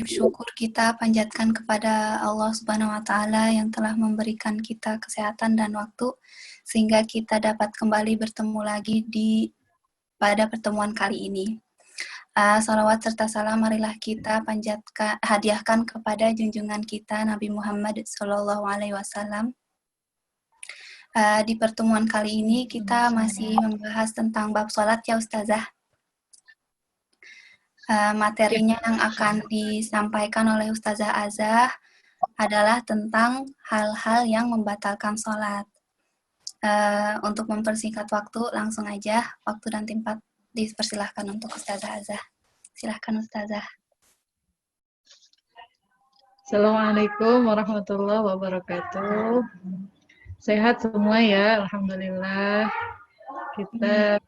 syukur kita panjatkan kepada Allah Subhanahu wa Ta'ala yang telah memberikan kita kesehatan dan waktu sehingga kita dapat kembali bertemu lagi pada pertemuan kali ini. Salawat serta salam marilah kita hadiahkan kepada junjungan kita Nabi Muhammad SAW. Di pertemuan kali ini kita masih membahas tentang bab sholat ya Ustazah. Materinya yang akan disampaikan oleh Ustazah Azah adalah tentang hal-hal yang membatalkan sholat. Untuk mempersingkat waktu, langsung aja waktu dan tempat dipersilahkan untuk Ustazah Azah. Silahkan Ustazah. Assalamualaikum warahmatullahi wabarakatuh. Sehat semua ya, alhamdulillah. Kita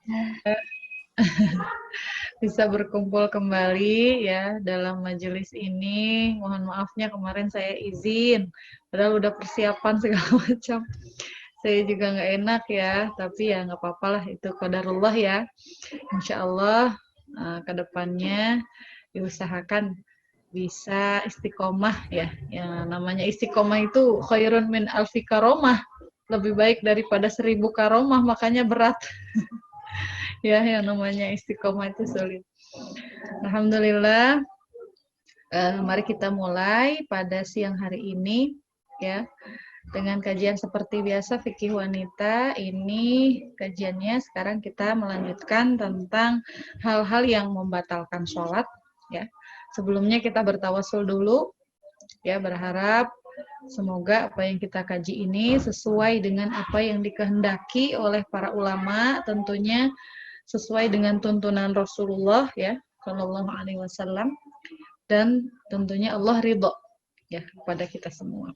bisa berkumpul kembali ya dalam majelis ini. Mohon maafnya kemarin saya izin, padahal udah persiapan segala macam. Saya juga nggak enak ya, tapi ya nggak apa-apa lah, itu qadarullah ya. Insya Allah ke depannya diusahakan bisa istiqomah ya. Yang namanya istiqomah itu khairun min alfi karomah, lebih baik daripada 1000 karomah, makanya berat. Ya, yang namanya istiqomah itu sulit. Alhamdulillah, mari kita mulai pada siang hari ini ya dengan kajian seperti biasa fikih wanita. Ini kajiannya sekarang kita melanjutkan tentang hal-hal yang membatalkan sholat ya. Sebelumnya kita bertawasul dulu ya, berharap semoga apa yang kita kaji ini sesuai dengan apa yang dikehendaki oleh para ulama, tentunya sesuai dengan tuntunan Rasulullah ya Shallallahu Alaihi Wasallam, dan tentunya Allah ridho ya kepada kita semua.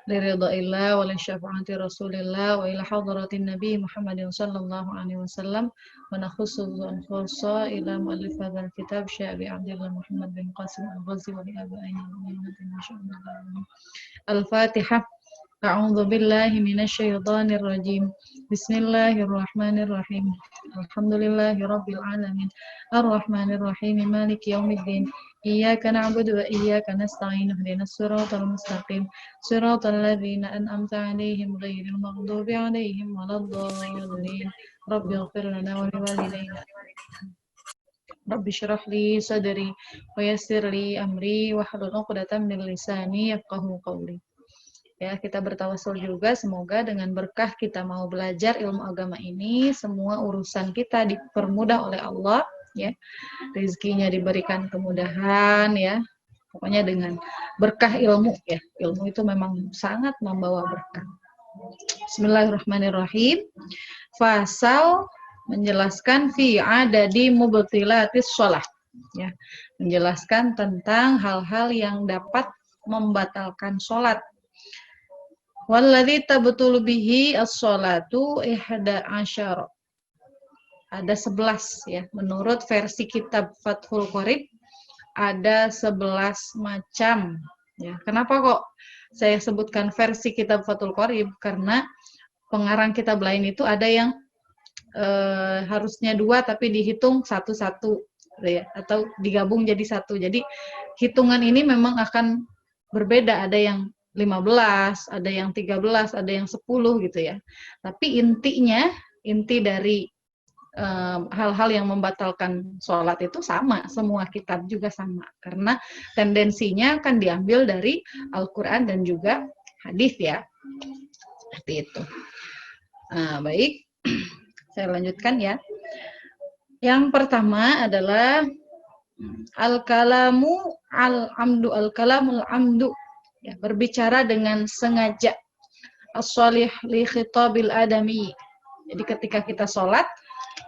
Liridhaillah wa li syafaati Rasulillah wa ila hadratin Nabi Muhammadin sallallahu alaihi wasallam wa nakhussu khassa ila muallif hadzal kitab Syabi Abdullah Muhammad bin Qasim Al-Ghazi wa li abaihi Al-Fatihah. A'udzu billahi minasy rajim. Bismillahirrahmanirrahim. Alhamdulillahirabbil alamin. Arrahmanir rahim. Maliki yaumiddin. Iyyaka na'budu wa iyyaka nasta'in. Ihdinas siratal mustaqim. Siratal ladzina an'amta 'alaihim ghairil maghdubi 'alaihim waladdallin. Rabbighfir lana wa liwalidayna. Rabbi shrah li sadri wa yassir li amri wahlul 'uqdatam min lisani yafqahu qawli. Ya, kita bertawasul juga semoga dengan berkah kita mau belajar ilmu agama ini, semua urusan kita dipermudah oleh Allah ya. Rezekinya diberikan kemudahan ya. Pokoknya dengan berkah ilmu ya. Ilmu itu memang sangat membawa berkah. Bismillahirrahmanirrahim. Fasal menjelaskan fi adadi mubtilatis shalah ya. Menjelaskan tentang hal-hal yang dapat membatalkan sholat. Walladzi tabtulu bihi as-shalatu 11. Ada 11 ya. Menurut versi kitab Fathul Qorib ada 11 macam ya. Kenapa kok saya sebutkan versi kitab Fathul Qorib? Karena pengarang kitab lain itu ada yang harusnya 2 tapi dihitung satu-satu ya, atau digabung jadi 1. Jadi hitungan ini memang akan berbeda, ada yang 15, ada yang 13, ada yang 10 gitu ya. Tapi inti dari hal-hal yang membatalkan sholat itu sama, semua kitab juga sama. Karena tendensinya akan diambil dari Al-Quran dan juga hadis ya. Seperti itu. Baik, saya lanjutkan ya. Yang pertama adalah al-kalamul amdu. Ya, berbicara dengan sengaja. As-shalih li khitabil adami. Jadi ketika kita sholat,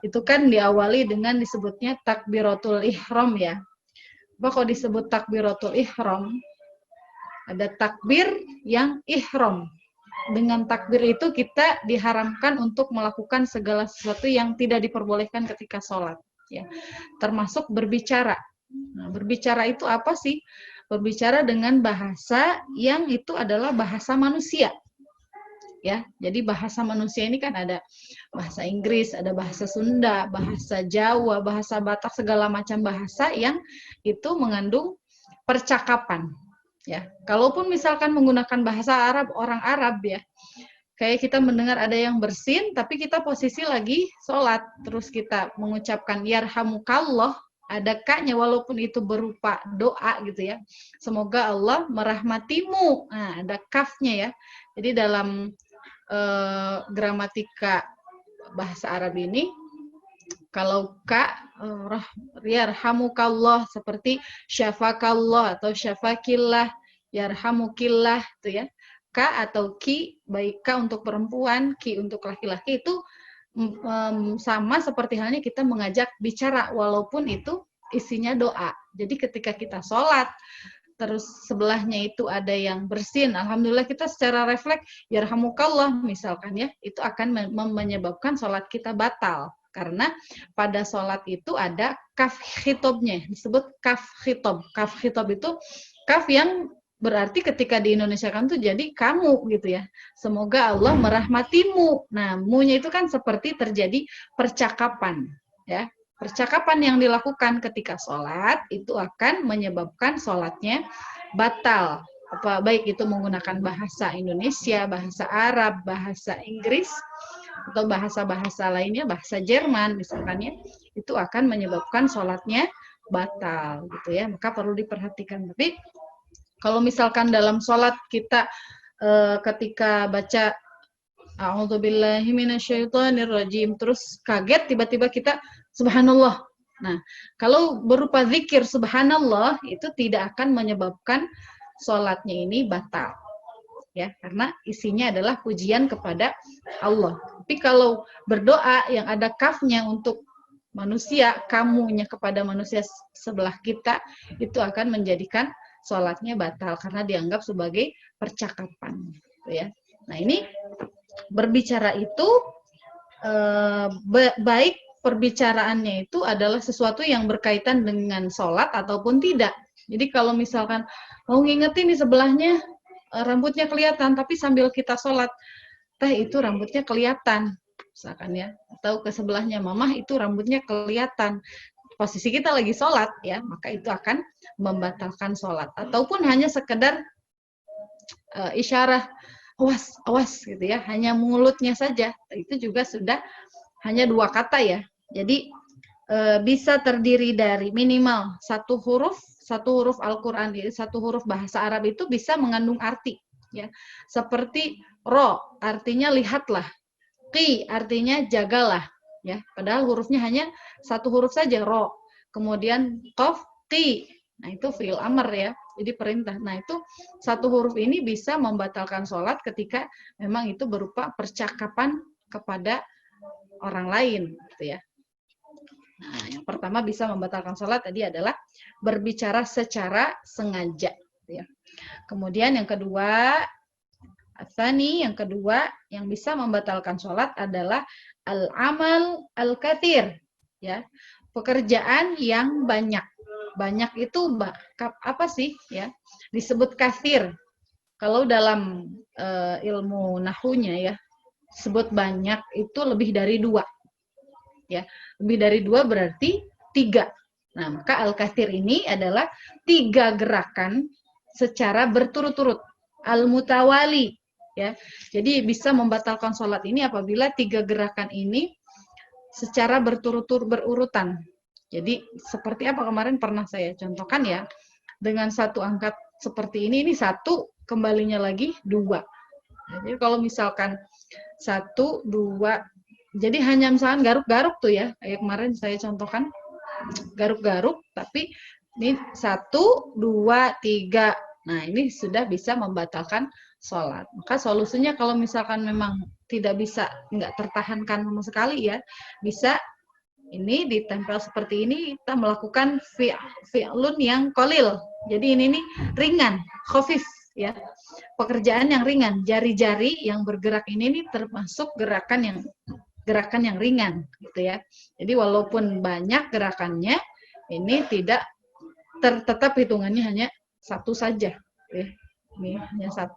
itu kan diawali dengan disebutnya takbiratul ihram ya. Apa kok disebut takbiratul ihram? Ada takbir yang ihram. Dengan takbir itu kita diharamkan untuk melakukan segala sesuatu yang tidak diperbolehkan ketika sholat. Ya. Termasuk berbicara. Nah, berbicara itu apa sih? Berbicara dengan bahasa yang itu adalah bahasa manusia. Ya, jadi bahasa manusia ini kan ada bahasa Inggris, ada bahasa Sunda, bahasa Jawa, bahasa Batak, segala macam bahasa yang itu mengandung percakapan. Ya, kalaupun misalkan menggunakan bahasa Arab, orang Arab ya, kayak kita mendengar ada yang bersin, tapi kita posisi lagi sholat, terus kita mengucapkan yarhamukallah, ada kaknya walaupun itu berupa doa gitu ya. Semoga Allah merahmatimu. Nah, ada kafnya ya. Jadi dalam gramatika bahasa Arab ini, kalau ka yarhamukallah seperti syafakallah atau syafakillah, yarhamukillah itu ya. Ka atau ki, baik ka untuk perempuan, ki untuk laki-laki itu sama seperti halnya kita mengajak bicara walaupun itu isinya doa. Jadi ketika kita sholat terus sebelahnya itu ada yang bersin, alhamdulillah kita secara refleks yarhamukallah misalkan ya, itu akan menyebabkan sholat kita batal. Karena pada sholat itu ada kaf khitobnya, disebut kaf khitob. Kaf khitob itu kaf yang berarti ketika di Indonesia kan tuh jadi kamu gitu ya. Semoga Allah merahmatimu. Nah, mu-nya itu kan seperti terjadi percakapan ya. Percakapan yang dilakukan ketika sholat itu akan menyebabkan sholatnya batal. Apa baik itu menggunakan bahasa Indonesia, bahasa Arab, bahasa Inggris atau bahasa-bahasa lainnya, bahasa Jerman misalkan ya, itu akan menyebabkan sholatnya batal gitu ya. Maka perlu diperhatikan. Tapi kalau misalkan dalam sholat kita ketika baca a'udzubillahi minasyaitonirrajim terus kaget tiba-tiba kita subhanallah. Nah, kalau berupa zikir subhanallah itu tidak akan menyebabkan sholatnya ini batal. Ya, karena isinya adalah pujian kepada Allah. Tapi kalau berdoa yang ada kafnya untuk manusia, kamunya kepada manusia sebelah kita, itu akan menjadikan sholatnya batal karena dianggap sebagai percakapan, gitu ya. Nah ini berbicara itu baik perbicaraannya itu adalah sesuatu yang berkaitan dengan sholat ataupun tidak. Jadi kalau misalkan mau ngingetin di sebelahnya rambutnya kelihatan, tapi sambil kita sholat, itu rambutnya kelihatan, misalkan ya, atau ke sebelahnya mamah itu rambutnya kelihatan. Posisi kita lagi sholat ya, maka itu akan membatalkan sholat. Ataupun hanya sekedar isyarah awas, awas gitu ya, hanya mulutnya saja, itu juga sudah hanya 2 kata ya. Jadi bisa terdiri dari minimal satu huruf Al-Quran, satu huruf bahasa Arab itu bisa mengandung arti ya. Seperti ro artinya lihatlah, qi artinya jagalah ya, padahal hurufnya hanya satu huruf saja, ro. Kemudian qaf, qi, nah itu fi'il amr ya, jadi perintah. Nah itu satu huruf ini bisa membatalkan sholat ketika memang itu berupa percakapan kepada orang lain gitu ya. Nah yang pertama bisa membatalkan sholat tadi adalah berbicara secara sengaja gitu ya. Kemudian yang kedua, yang kedua yang bisa membatalkan sholat adalah al-amal al-kathir ya, pekerjaan yang banyak. Banyak itu apa sih ya? Disebut kathir. Kalau dalam ilmu nahunya ya, disebut banyak itu lebih dari 2 ya. Lebih dari 2 berarti 3. Nah maka al-kathir ini adalah 3 gerakan secara berturut-turut, al-mutawali ya. Jadi bisa membatalkan sholat ini apabila 3 gerakan ini secara berturut-turut berurutan. Jadi seperti apa kemarin pernah saya contohkan ya, dengan satu angkat seperti ini 1, kembalinya lagi 2. Jadi kalau misalkan 1, 2, jadi hanya misalkan garuk-garuk tuh ya, kayak kemarin saya contohkan garuk-garuk, tapi ini 1, 2, 3. Nah ini sudah bisa membatalkan sholat. Maka solusinya kalau misalkan memang tidak bisa, nggak tertahankan sama sekali ya, bisa ini ditempel seperti ini, kita melakukan fi'lun yang qalil. Jadi ini nih ringan, khafif ya. Pekerjaan yang ringan, jari-jari yang bergerak ini nih termasuk gerakan yang ringan gitu ya. Jadi walaupun banyak gerakannya, ini tidak tetap hitungannya hanya 1 saja ya. Ini hanya 1.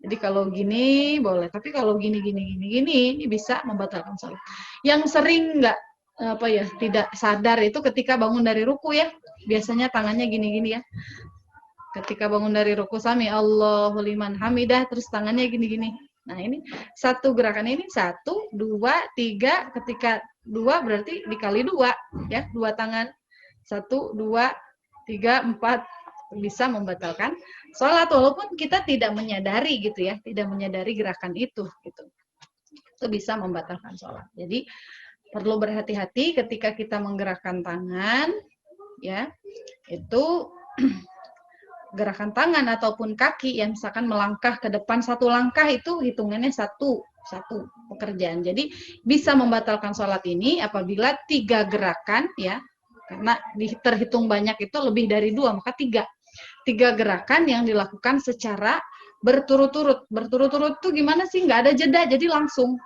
Jadi kalau gini boleh, tapi kalau gini ini bisa membatalkan sholat. Yang sering tidak sadar itu ketika bangun dari ruku ya, biasanya tangannya gini-gini ya. Ketika bangun dari ruku, sami Allahu liman hamidah, terus tangannya gini-gini. Nah, ini satu gerakan ini 1, 2, 3. Ketika 2 berarti dikali 2, ya, 2 tangan. 1, 2, 3, 4, bisa membatalkan sholat walaupun kita tidak menyadari gitu ya, tidak menyadari gerakan itu gitu. Itu bisa membatalkan sholat. Jadi perlu berhati-hati ketika kita menggerakkan tangan, ya, itu gerakan tangan ataupun kaki yang misalkan melangkah ke depan 1 langkah itu hitungannya satu pekerjaan. Jadi bisa membatalkan sholat ini apabila 3 gerakan, ya, karena terhitung banyak itu lebih dari 2, maka 3 gerakan yang dilakukan secara berturut-turut. Berturut-turut itu gimana sih? Nggak ada jeda, jadi langsung.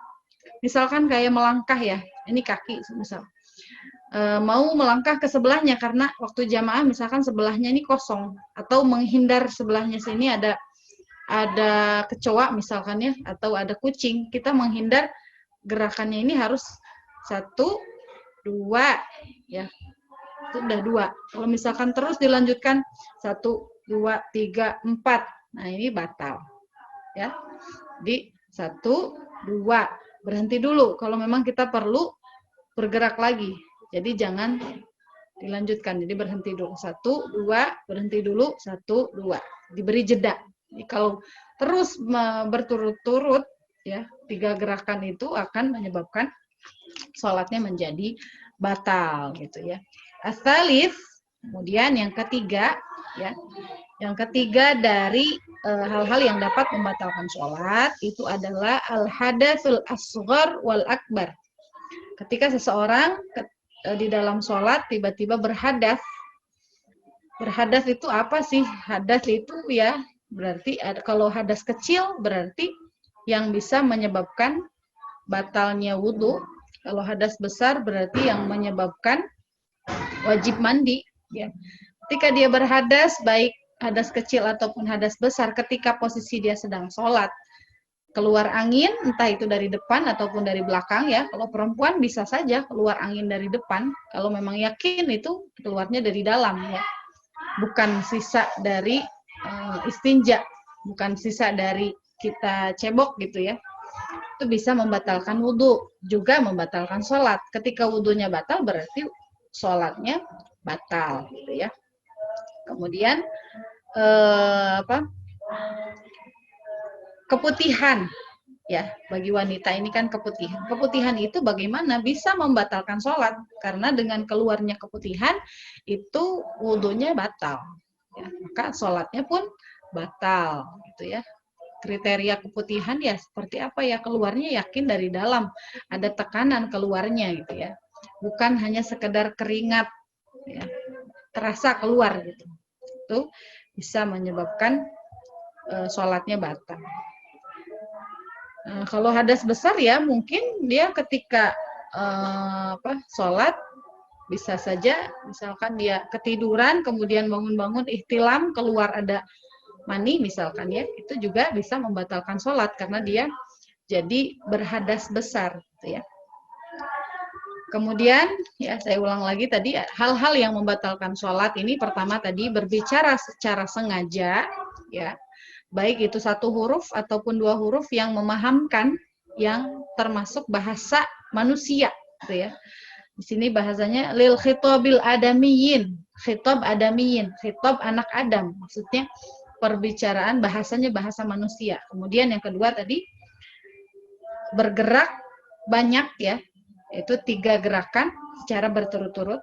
Misalkan kayak melangkah ya, ini kaki misal. Mau melangkah ke sebelahnya karena waktu jamaah misalkan sebelahnya ini kosong atau menghindar sebelahnya sini ada kecoa misalkan ya atau ada kucing, kita menghindar, gerakannya ini harus 1, 2, ya, itu udah 2. Kalau misalkan terus dilanjutkan 1, 2, 3, 4, nah ini batal, ya. Jadi 1, 2, berhenti dulu kalau memang kita perlu bergerak lagi. Jadi jangan dilanjutkan. Jadi berhenti dulu. 1, 2, berhenti dulu. 1, 2. Diberi jeda. Jadi kalau terus berturut-turut, ya, 3 gerakan itu akan menyebabkan sholatnya menjadi batal, gitu ya. As-salif, kemudian yang ketiga, ya, yang ketiga dari hal-hal yang dapat membatalkan sholat itu adalah al-hadatsul asghar wal akbar. Ketika seseorang di dalam sholat tiba-tiba berhadas. Berhadas itu apa sih? Hadas itu ya berarti kalau hadas kecil berarti yang bisa menyebabkan batalnya wudhu. Kalau hadas besar berarti yang menyebabkan wajib mandi. Ya. Ketika dia berhadas, baik hadas kecil ataupun hadas besar, ketika posisi dia sedang sholat, keluar angin, entah itu dari depan ataupun dari belakang, ya. Kalau perempuan bisa saja keluar angin dari depan, kalau memang yakin itu keluarnya dari dalam, ya. Bukan sisa dari istinja, bukan sisa dari kita cebok gitu ya. Itu bisa membatalkan wudhu, juga membatalkan sholat. Ketika wudhunya batal berarti sholatnya batal gitu ya. Kemudian keputihan, ya, bagi wanita ini kan keputihan. Keputihan itu bagaimana bisa membatalkan sholat karena dengan keluarnya keputihan itu wudhunya batal, ya, maka sholatnya pun batal, gitu ya. Kriteria keputihan ya seperti apa ya, keluarnya yakin dari dalam, ada tekanan keluarnya gitu ya, bukan hanya sekedar keringat, ya, terasa keluar gitu. Itu bisa menyebabkan sholatnya batal. Kalau hadas besar ya mungkin dia ketika sholat bisa saja misalkan dia ketiduran kemudian bangun-bangun ihtilam keluar ada mani misalkan ya, itu juga bisa membatalkan sholat karena dia jadi berhadas besar gitu ya. Kemudian ya saya ulang lagi tadi hal-hal yang membatalkan sholat ini pertama tadi berbicara secara sengaja, ya, baik itu 1 huruf ataupun 2 huruf yang memahamkan yang termasuk bahasa manusia gitu ya. Di sini bahasanya lil khitobil adamiyin, khitab adamiyin, khitab anak Adam, maksudnya perbicaraan bahasanya bahasa manusia. Kemudian yang kedua tadi bergerak banyak ya, itu 3 gerakan secara berturut-turut.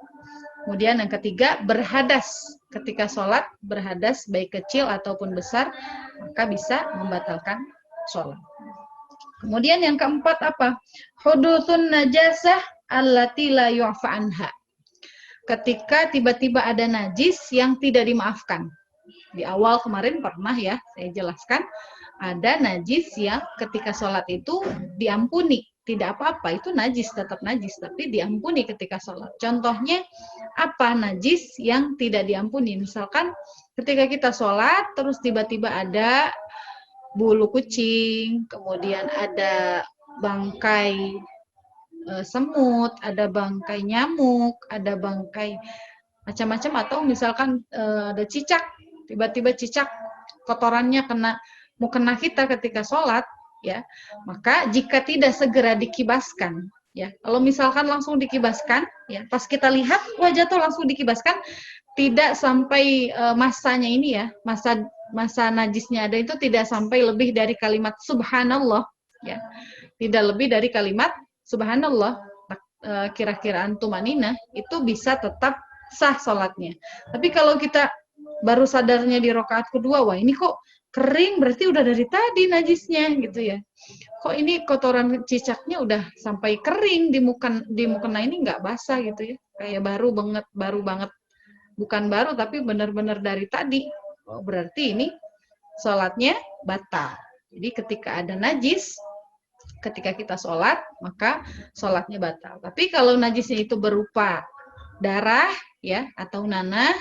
Kemudian yang ketiga berhadas, ketika sholat berhadas baik kecil ataupun besar maka bisa membatalkan sholat. Kemudian yang keempat apa? Hudutsun najasah allati la yu'fa anha. Ketika tiba-tiba ada najis yang tidak dimaafkan. Di awal kemarin pernah ya saya jelaskan ada najis yang ketika sholat itu diampuni. Tidak apa-apa, itu najis, tetap najis, tapi diampuni ketika sholat. Contohnya apa najis yang tidak diampuni? Misalkan ketika kita sholat, terus tiba-tiba ada bulu kucing, kemudian ada bangkai semut, ada bangkai nyamuk, ada bangkai macam-macam, atau misalkan ada cicak tiba-tiba cicak kotorannya mau kena kita ketika sholat, ya, maka jika tidak segera dikibaskan, ya, kalau misalkan langsung dikibaskan, ya, pas kita lihat wajah tuh langsung dikibaskan, tidak sampai masanya ini ya, masa najisnya ada itu tidak sampai lebih dari kalimat subhanallah, ya, tidak lebih dari kalimat subhanallah, kira-kira tumanina itu bisa tetap sah sholatnya. Tapi kalau kita baru sadarnya di rakaat kedua, wah ini kok kering, berarti udah dari tadi najisnya gitu ya. Kok ini kotoran cicaknya udah sampai kering di mukena ini nggak basah gitu ya. Kayak baru banget. Bukan baru tapi benar-benar dari tadi. Oh, berarti ini sholatnya batal. Jadi ketika ada najis, ketika kita sholat, maka sholatnya batal. Tapi kalau najisnya itu berupa darah, ya, atau nanah,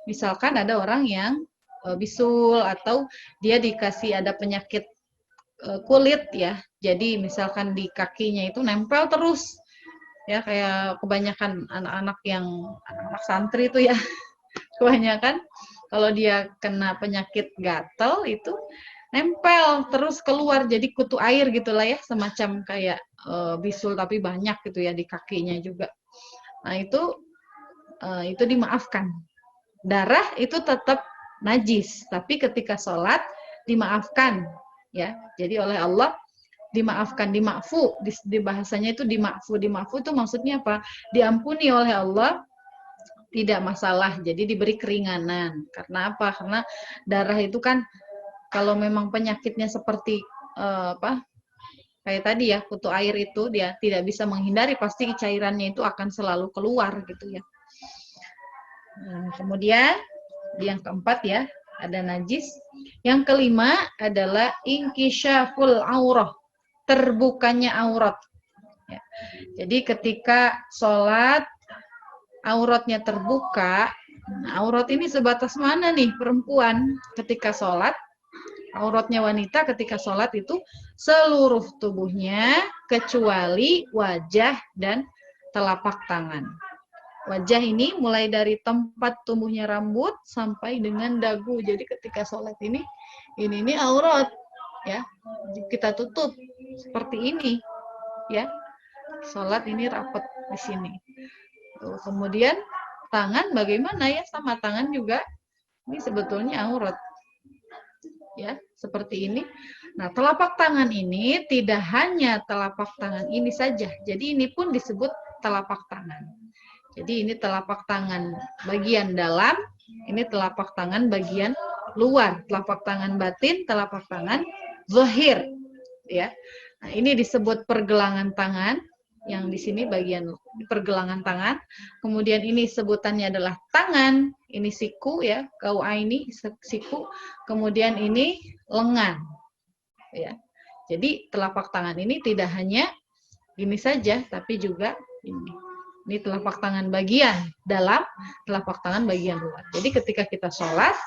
misalkan ada orang yang bisul atau dia dikasih ada penyakit kulit, ya, jadi misalkan di kakinya itu nempel terus, ya, kayak kebanyakan anak-anak santri itu ya, kebanyakan kalau dia kena penyakit gatal itu nempel terus keluar jadi kutu air gitulah ya, semacam kayak bisul tapi banyak gitu ya di kakinya juga. Nah itu dimaafkan. Darah itu tetap najis, tapi ketika sholat dimaafkan, ya. Jadi oleh Allah dimaafkan, dimakfu, di bahasanya itu dimakfu. Dimakfu itu maksudnya apa? Diampuni oleh Allah, tidak masalah. Jadi diberi keringanan. Karena apa? Karena darah itu kan kalau memang penyakitnya seperti kayak tadi ya, kutu air itu dia tidak bisa menghindari, pasti cairannya itu akan selalu keluar gitu ya. Nah, kemudian yang keempat ya, ada najis. Yang kelima adalah inkisyaful aurah, terbukanya aurat. Ya. Jadi ketika sholat auratnya terbuka, nah, aurat ini sebatas mana nih perempuan ketika sholat? Auratnya wanita ketika sholat itu seluruh tubuhnya kecuali wajah dan telapak tangan. Wajah ini mulai dari tempat tumbuhnya rambut sampai dengan dagu. Jadi ketika sholat ini aurat, ya, kita tutup seperti ini, ya. Sholat ini rapat di sini. Tuh, kemudian tangan bagaimana ya? Sama tangan juga ini sebetulnya aurat. Ya, seperti ini. Nah, telapak tangan ini tidak hanya telapak tangan ini saja. Jadi ini pun disebut telapak tangan. Jadi ini telapak tangan bagian dalam, ini telapak tangan bagian luar, telapak tangan batin, telapak tangan zahir, ya. Nah, ini disebut pergelangan tangan. Yang di sini bagian pergelangan tangan. Kemudian ini sebutannya adalah tangan. Ini siku ya, kaua ini siku. Kemudian ini lengan. Ya. Jadi telapak tangan ini tidak hanya ini saja, tapi juga ini. Ini telapak tangan bagian dalam, telapak tangan bagian luar. Jadi ketika kita sholat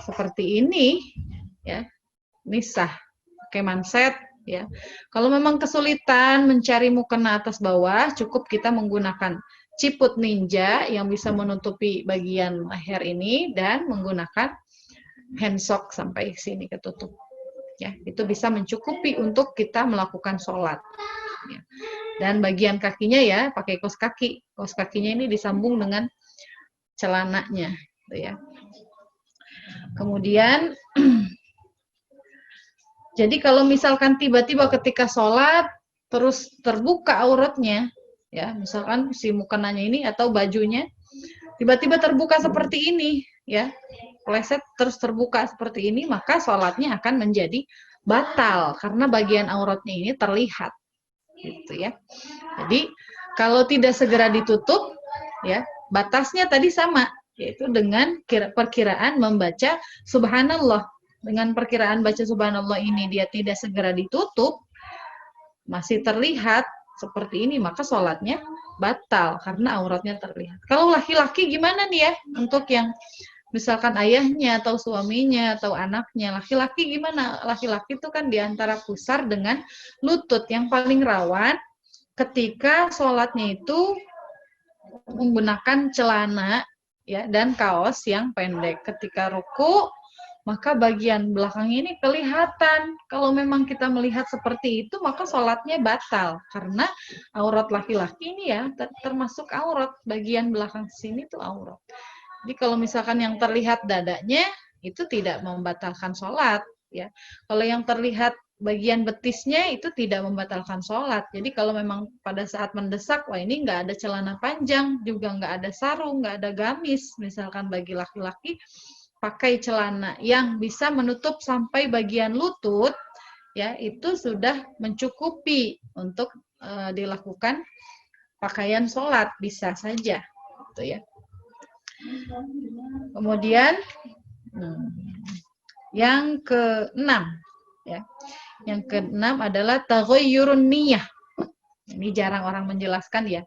seperti ini, ya, ini sah. Pakai manset. Ya, kalau memang kesulitan mencari mukena atas bawah, cukup kita menggunakan ciput ninja yang bisa menutupi bagian leher ini dan menggunakan handsock sampai sini ketutup. Ya, itu bisa mencukupi untuk kita melakukan sholat. Ya. Dan bagian kakinya ya pakai kaos kaki. Kaos kakinya ini disambung dengan celananya, gitu ya. Kemudian jadi kalau misalkan tiba-tiba ketika sholat terus terbuka auratnya, ya misalkan si mukenanya ini atau bajunya tiba-tiba terbuka seperti ini, ya pleset terus terbuka seperti ini, maka sholatnya akan menjadi batal karena bagian auratnya ini terlihat, gitu ya. Jadi kalau tidak segera ditutup, ya batasnya tadi sama, yaitu dengan perkiraan membaca subhanallah. Dengan perkiraan baca subhanallah ini dia tidak segera ditutup, masih terlihat seperti ini, maka sholatnya batal karena auratnya terlihat. Kalau laki-laki gimana nih ya? Untuk yang misalkan ayahnya atau suaminya atau anaknya, laki-laki gimana? Laki-laki itu kan diantara pusar dengan lutut yang paling rawan ketika sholatnya itu menggunakan celana ya, dan kaos yang pendek. Ketika ruku, maka bagian belakang ini kelihatan. Kalau memang kita melihat seperti itu, maka sholatnya batal. Karena aurat laki-laki ini ya, termasuk aurat. Bagian belakang sini itu aurat. Jadi kalau misalkan yang terlihat dadanya, itu tidak membatalkan sholat. Ya. Kalau yang terlihat bagian betisnya, itu tidak membatalkan sholat. Jadi kalau memang pada saat mendesak, wah ini nggak ada celana panjang, juga nggak ada sarung, nggak ada gamis, misalkan bagi laki-laki, pakai celana yang bisa menutup sampai bagian lutut, ya itu sudah mencukupi untuk dilakukan pakaian sholat, bisa saja, gitu ya. Kemudian yang keenam, ya, yang keenam adalah taghayyurun niyah. Ini jarang orang menjelaskan ya.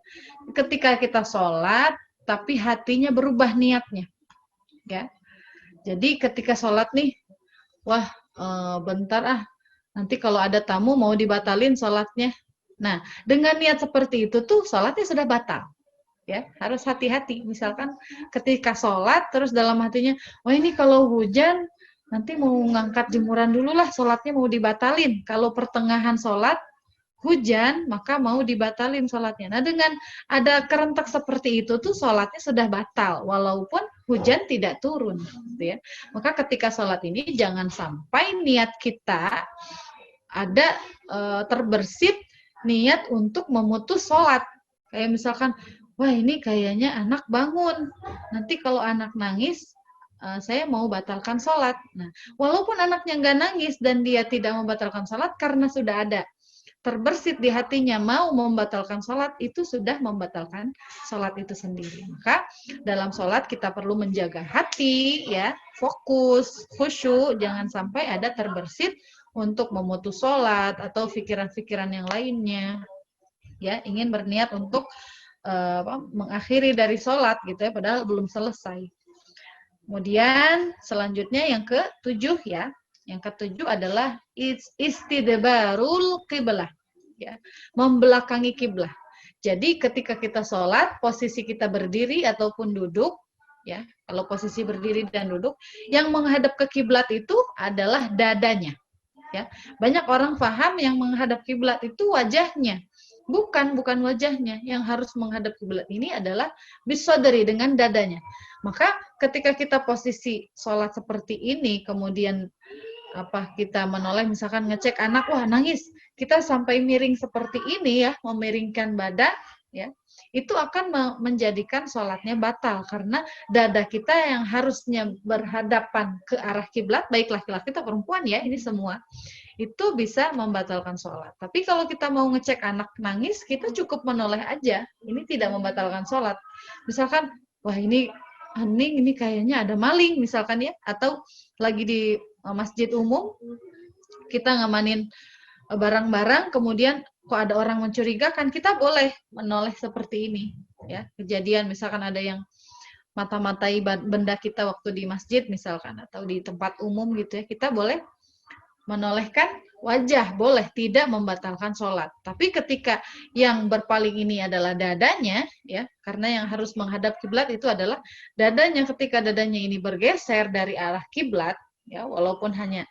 Ketika kita sholat, tapi hatinya berubah niatnya, ya. Jadi ketika sholat nih, wah bentar nanti kalau ada tamu mau dibatalin sholatnya. Nah, dengan niat seperti itu tuh sholatnya sudah batal. Ya, harus hati-hati. Misalkan ketika sholat, terus dalam hatinya, wah ini kalau hujan, nanti mau ngangkat jemuran dulu lah, sholatnya mau dibatalin. Kalau pertengahan sholat, hujan, maka mau dibatalin sholatnya. Nah, dengan ada kerentak seperti itu tuh sholatnya sudah batal, walaupun hujan tidak turun. Gitu ya. Maka ketika sholat ini jangan sampai niat kita ada terbersit niat untuk memutus sholat. Kayak misalkan, wah ini kayaknya anak bangun, nanti kalau anak nangis, saya mau batalkan sholat. Nah, walaupun anaknya nggak nangis dan dia tidak membatalkan sholat karena sudah ada terbersit di hatinya mau membatalkan sholat, itu sudah membatalkan sholat itu sendiri. Maka dalam sholat kita perlu menjaga hati, ya, fokus, khusyuk, jangan sampai ada terbersit untuk memutus sholat atau pikiran-pikiran yang lainnya, ya, ingin berniat untuk mengakhiri dari sholat gitu ya, padahal belum selesai. Kemudian selanjutnya yang ke-7 ya. Yang ke-7 adalah istidbarul qiblah, ya, membelakangi kiblah. Jadi ketika kita sholat, posisi kita berdiri ataupun duduk, ya, kalau posisi berdiri dan duduk, yang menghadap ke kiblat itu adalah dadanya. Ya, banyak orang paham yang menghadap kiblat itu wajahnya. Bukan wajahnya. Yang harus menghadap kiblat ini adalah bisadri, dengan dadanya. Maka ketika kita posisi sholat seperti ini, kemudian kita menoleh, misalkan ngecek anak, wah nangis, kita sampai miring seperti ini ya, memiringkan badan, ya, itu akan menjadikan sholatnya batal karena dada kita yang harusnya berhadapan ke arah kiblat, baik laki-laki atau perempuan ya, ini semua itu bisa membatalkan sholat. Tapi kalau kita mau ngecek anak nangis, kita cukup menoleh aja, ini tidak membatalkan sholat. Misalkan, wah ini hening, ini kayaknya ada maling misalkan ya, atau lagi di masjid umum, kita ngamanin barang-barang, kemudian kok ada orang mencurigakan, kita boleh menoleh seperti ini. Ya, kejadian misalkan ada yang mata-matai benda kita waktu di masjid misalkan, atau di tempat umum gitu ya, kita boleh menolehkan wajah, boleh, tidak membatalkan sholat. Tapi ketika yang berpaling ini adalah dadanya, ya, karena yang harus menghadap kiblat itu adalah dadanya. Ketika dadanya ini bergeser dari arah kiblat, ya, walaupun hanya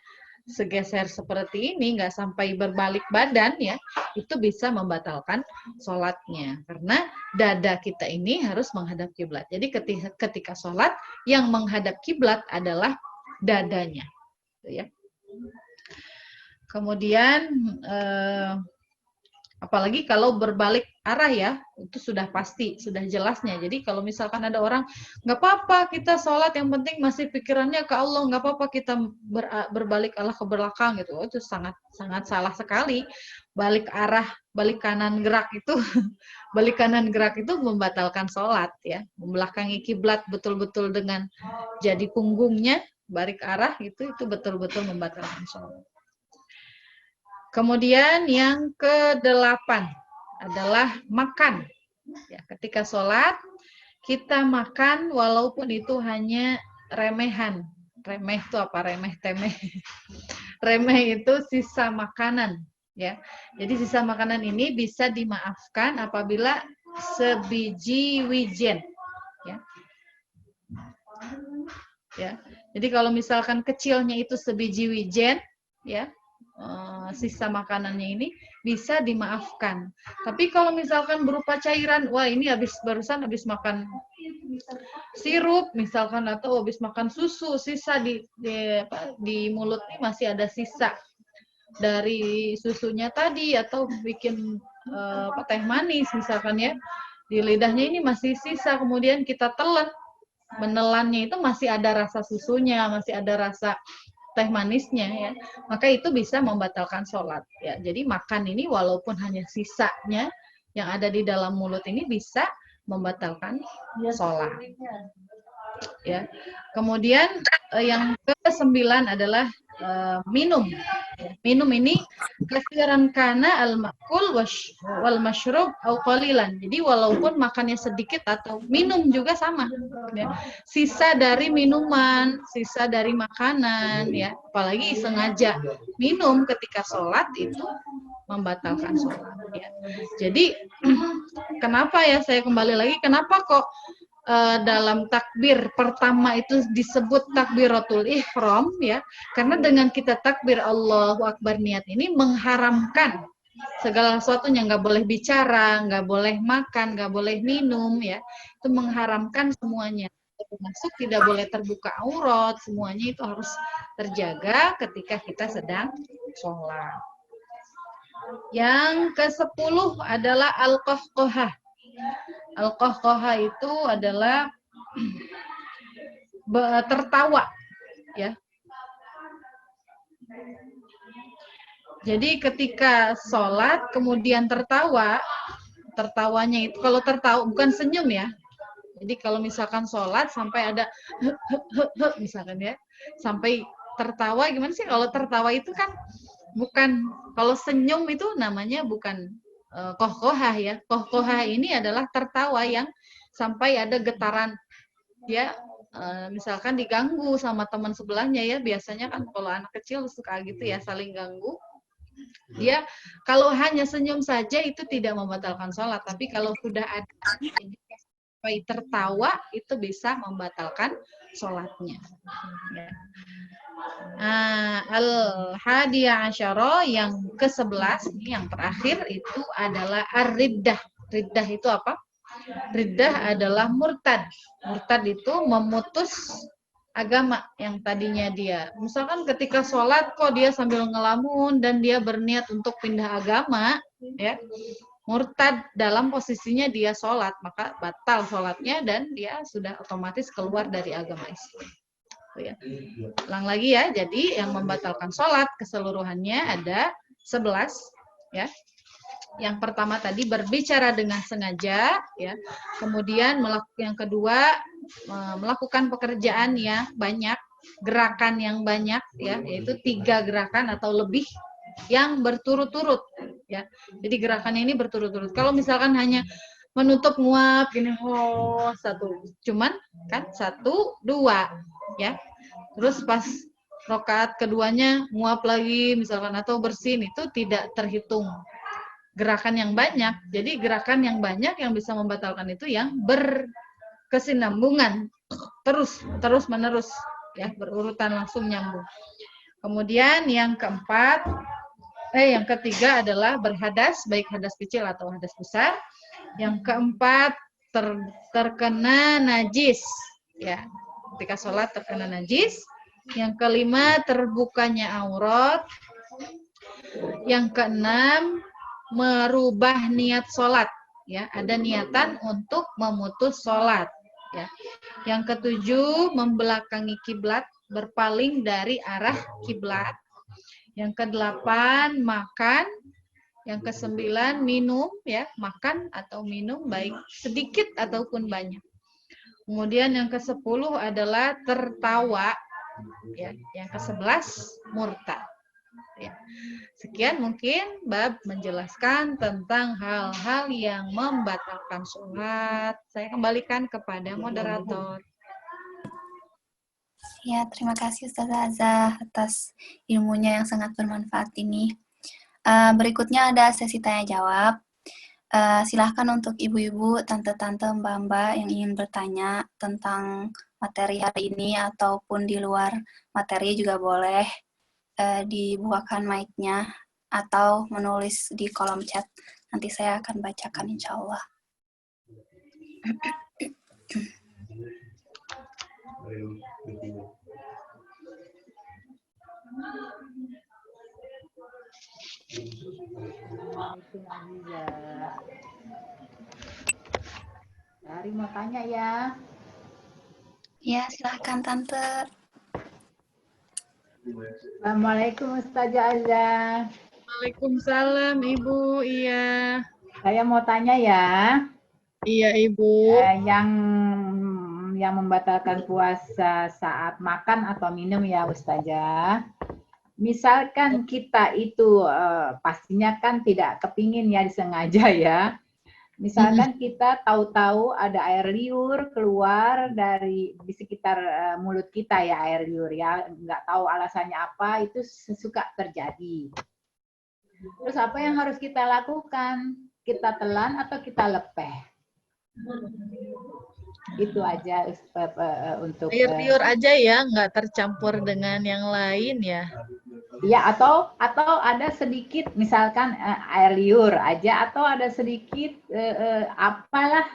segeser seperti ini, nggak sampai berbalik badan, ya, itu bisa membatalkan sholatnya. Karena dada kita ini harus menghadap kiblat. Jadi ketika sholat, yang menghadap kiblat adalah dadanya, ya. Kemudian apalagi kalau berbalik arah ya, itu sudah pasti, sudah jelasnya. Jadi kalau misalkan ada orang, nggak apa-apa kita sholat, yang penting masih pikirannya ke Allah, nggak apa-apa kita berbalik arah ke belakang gitu. Itu sangat sangat salah sekali. Balik arah, balik kanan gerak itu, balik kanan gerak itu membatalkan sholat ya. Membelakangi kiblat betul-betul dengan jadi punggungnya, balik arah itu betul-betul membatalkan sholat. Kemudian yang ke-8 adalah makan. Ya, ketika sholat, kita makan walaupun itu hanya remehan. Remeh itu apa? Remeh temeh. Remeh itu sisa makanan. Ya, jadi sisa makanan ini bisa dimaafkan apabila sebiji wijen. Ya. ya. Jadi kalau misalkan kecilnya itu sebiji wijen, ya, sisa makanannya ini bisa dimaafkan. Tapi kalau misalkan berupa cairan, wah ini barusan habis makan sirup misalkan atau habis makan susu, sisa di mulut nih masih ada sisa dari susunya tadi atau bikin teh manis misalkan ya. Di lidahnya ini masih sisa, kemudian kita telan, menelannya itu masih ada rasa susunya, masih ada rasa teh manisnya ya, maka itu bisa membatalkan sholat ya. Jadi makan ini walaupun hanya sisanya yang ada di dalam mulut ini bisa membatalkan sholat ya. Kemudian yang ke-9 adalah minum. Minum ini kasiran kana al-makul wal mashrub au qalilan. Jadi walaupun makannya sedikit atau minum juga sama ya. Sisa dari minuman, sisa dari makanan ya, apalagi sengaja minum ketika sholat itu membatalkan sholat ya. Jadi kenapa ya, saya kembali lagi, kenapa kok dalam takbir pertama itu disebut takbiratul ihram ya, karena dengan kita takbir Allahu Akbar niat ini mengharamkan segala sesuatunya, nggak boleh bicara, nggak boleh makan, nggak boleh minum ya, itu mengharamkan semuanya, termasuk tidak boleh terbuka aurat, semuanya itu harus terjaga ketika kita sedang sholat. Yang ke-10 adalah al-qahqahah. Al-qahqahah itu adalah tertawa ya. Jadi ketika sholat kemudian tertawa, tertawanya itu kalau tertawa bukan senyum ya. Jadi kalau misalkan sholat sampai ada misalkan ya, sampai tertawa, gimana sih kalau tertawa itu kan bukan, kalau senyum itu namanya bukan qahqahah ya. Qahqahah ini adalah tertawa yang sampai ada getaran ya, misalkan diganggu sama teman sebelahnya ya, biasanya kan kalau anak kecil suka gitu ya, saling ganggu. Dia kalau hanya senyum saja itu tidak membatalkan sholat, tapi kalau sudah ada sampai tertawa itu bisa membatalkan sholatnya. Ya. Al-Hadiya Asyara yang ke-11, ini yang terakhir itu adalah ar-riddah. Riddah itu apa? Riddah adalah murtad. Murtad itu memutus agama yang tadinya dia. Misalkan ketika sholat kok dia sambil ngelamun dan dia berniat untuk pindah agama, ya. Murtad dalam posisinya dia sholat, maka batal sholatnya dan dia sudah otomatis keluar dari agama Islam. Ya. Ulang lagi ya, jadi yang membatalkan sholat keseluruhannya ada 11 ya. Yang pertama tadi berbicara dengan sengaja ya. Kemudian yang kedua melakukan pekerjaan yang banyak, gerakan yang banyak ya, yaitu 3 gerakan atau lebih yang berturut-turut ya. Jadi gerakannya ini berturut-turut. Kalau misalkan hanya menutup nguap gini, satu, cuman kan 1, 2 ya. Terus pas rokaat keduanya nguap lagi misalkan atau bersin, itu tidak terhitung gerakan yang banyak. Jadi gerakan yang banyak yang bisa membatalkan itu yang berkesinambungan, terus menerus ya, berurutan langsung nyambung. Kemudian yang ketiga adalah berhadas, baik hadas kecil atau hadas besar. Yang keempat terkena najis ya, ketika sholat terkena najis. Yang kelima terbukanya aurat. Yang keenam merubah niat sholat ya, ada niatan untuk memutus sholat ya. Yang ketujuh membelakangi kiblat, berpaling dari arah kiblat. Yang kedelapan makan. Yang kesembilan minum ya, makan atau minum baik sedikit ataupun banyak. Kemudian yang ke-10 adalah tertawa ya. Yang ke-11 murtad ya. Sekian mungkin bab menjelaskan tentang hal-hal yang membatalkan sholat. Saya kembalikan kepada moderator. Ya, terima kasih Ustazah Azah atas ilmunya yang sangat bermanfaat ini. Berikutnya ada sesi tanya jawab. Silahkan untuk ibu-ibu, tante-tante, mbak-mbak yang ingin bertanya tentang materi hari ini ataupun di luar materi juga boleh dibukakan mic-nya atau menulis di kolom chat. Nanti saya akan bacakan insya Allah. Dari mau tanya ya. Ya, silahkan Tante. Assalamualaikum Ustazah Azza. Waalaikumsalam Ibu, iya. Saya mau tanya ya. Iya Ibu. Yang membatalkan puasa saat makan atau minum ya Ustazah. Misalkan kita itu pastinya kan tidak kepingin ya disengaja ya. Misalkan kita tahu-tahu ada air liur keluar di sekitar mulut kita ya, air liur ya, nggak tahu alasannya apa, itu suka terjadi. Terus apa yang harus kita lakukan? Kita telan atau kita lepeh? Itu aja untuk air liur aja ya, nggak tercampur dengan yang lain ya. Ya, atau ada sedikit misalkan air liur aja, atau ada sedikit apalah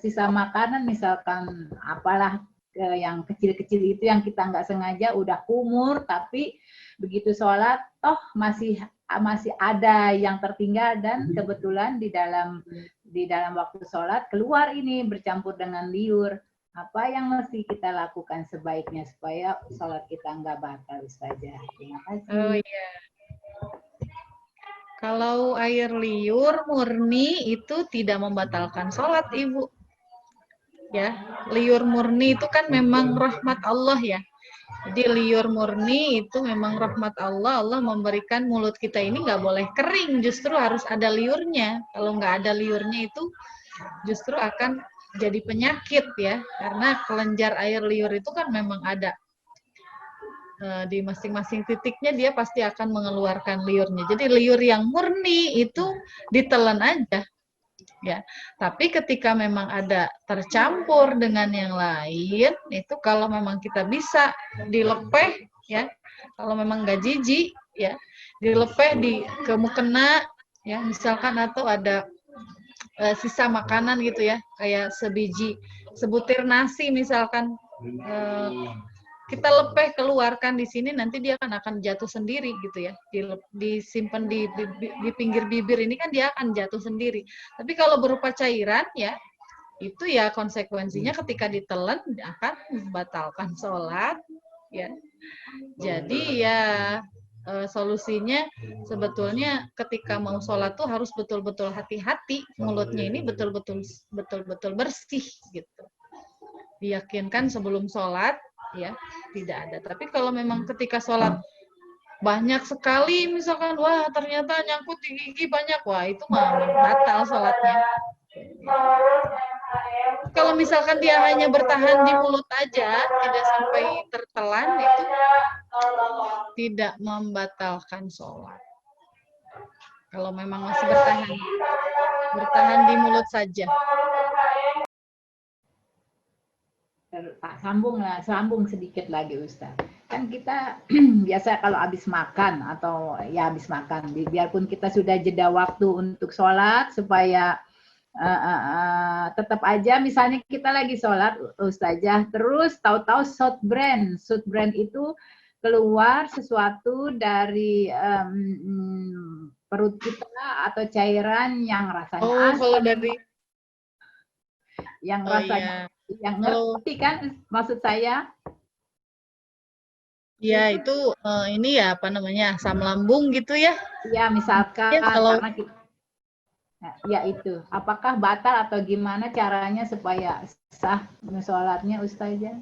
sisa makanan, misalkan apalah yang kecil-kecil itu yang kita nggak sengaja udah kumur, tapi begitu sholat toh masih ada yang tertinggal, dan kebetulan di dalam waktu sholat keluar ini bercampur dengan liur. Apa yang mesti kita lakukan sebaiknya supaya sholat kita nggak batal saja? Terima kasih. Oh iya. Kalau air liur murni itu tidak membatalkan sholat, Ibu. Ya, liur murni itu kan memang rahmat Allah ya. Jadi liur murni itu memang rahmat Allah. Allah memberikan mulut kita ini nggak boleh kering, justru harus ada liurnya. Kalau nggak ada liurnya itu justru akan jadi penyakit ya, karena kelenjar air liur itu kan memang ada di masing-masing titiknya, dia pasti akan mengeluarkan liurnya. Jadi liur yang murni itu ditelan aja ya. Tapi ketika memang ada tercampur dengan yang lain, itu kalau memang kita bisa dilepeh ya, kalau memang nggak jijik ya, dilepeh di kemukena ya, misalkan, atau ada sisa makanan gitu ya, kayak sebutir nasi misalkan, kita lepeh keluarkan di sini, nanti dia akan jatuh sendiri gitu ya, disimpan di pinggir bibir ini kan dia akan jatuh sendiri. Tapi kalau berupa cairan ya, itu ya konsekuensinya ketika ditelan akan membatalkan sholat ya. Jadi ya solusinya sebetulnya ketika mau sholat tuh harus betul-betul hati-hati, mulutnya ini betul-betul bersih gitu. Diyakinkan sebelum sholat ya tidak ada. Tapi kalau memang ketika sholat banyak sekali misalkan, wah ternyata nyangkut di gigi banyak, wah itu mah batal sholatnya. Kalau misalkan dia hanya bertahan di mulut aja, tidak sampai tertelan, itu tidak membatalkan sholat. Kalau memang masih bertahan di mulut saja. Sambung sedikit lagi Ustaz. Kan kita biasa kalau habis makan atau ya habis makan, biarpun kita sudah jeda waktu untuk sholat, supaya tetap aja misalnya kita lagi sholat Ustazah, terus tahu-tahu short brand itu keluar sesuatu dari perut kita atau cairan yang rasanya kalau dari yang rasanya yang ngerti kan maksud saya? Ya itu ini ya apa namanya, asam lambung gitu ya? Ya misalkan ya, kalau karena kita, ya itu, apakah batal atau gimana caranya supaya sah sholatnya Ustazah?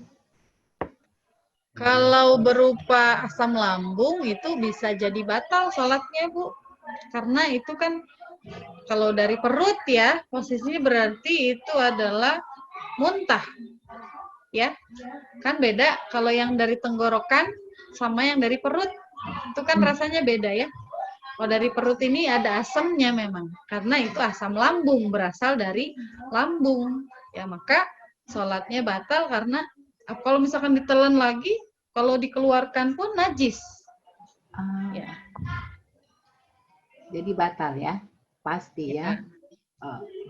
Kalau berupa asam lambung itu bisa jadi batal sholatnya Bu, karena itu kan kalau dari perut ya posisinya berarti itu adalah muntah ya, kan beda kalau yang dari tenggorokan sama yang dari perut, itu kan rasanya beda ya. Kalau dari perut ini ada asamnya memang, karena itu asam lambung, berasal dari lambung. Ya, maka sholatnya batal karena kalau misalkan ditelan lagi, kalau dikeluarkan pun najis. Ya. Jadi batal ya, pasti ya. Oke.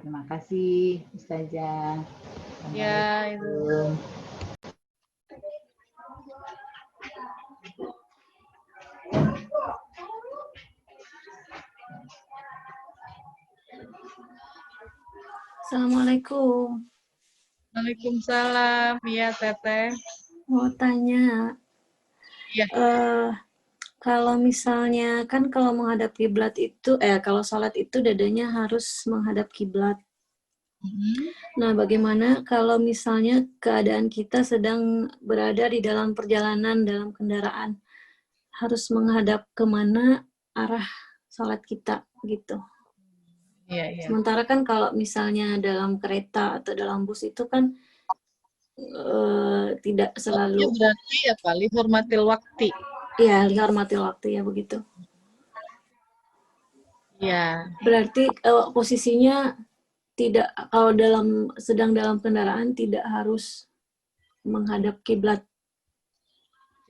Terima kasih Ustazah. Ya, itu. Assalamualaikum. Assalamualaikum. Waalaikumsalam, ya Teteh. Mau tanya, Iya. kalau misalnya kan kalau menghadap kiblat itu, kalau sholat itu dadanya harus menghadap kiblat. Nah, bagaimana kalau misalnya keadaan kita sedang berada di dalam perjalanan dalam kendaraan, harus menghadap kemana arah sholat kita gitu. Iya, iya. Sementara kan kalau misalnya dalam kereta atau dalam bus itu kan tidak selalu. Berarti apa? Lihurmatil waktu. Iya, lihormatil waktu ya begitu. Iya. Berarti posisinya tidak, kalau sedang dalam kendaraan tidak harus menghadap kiblat.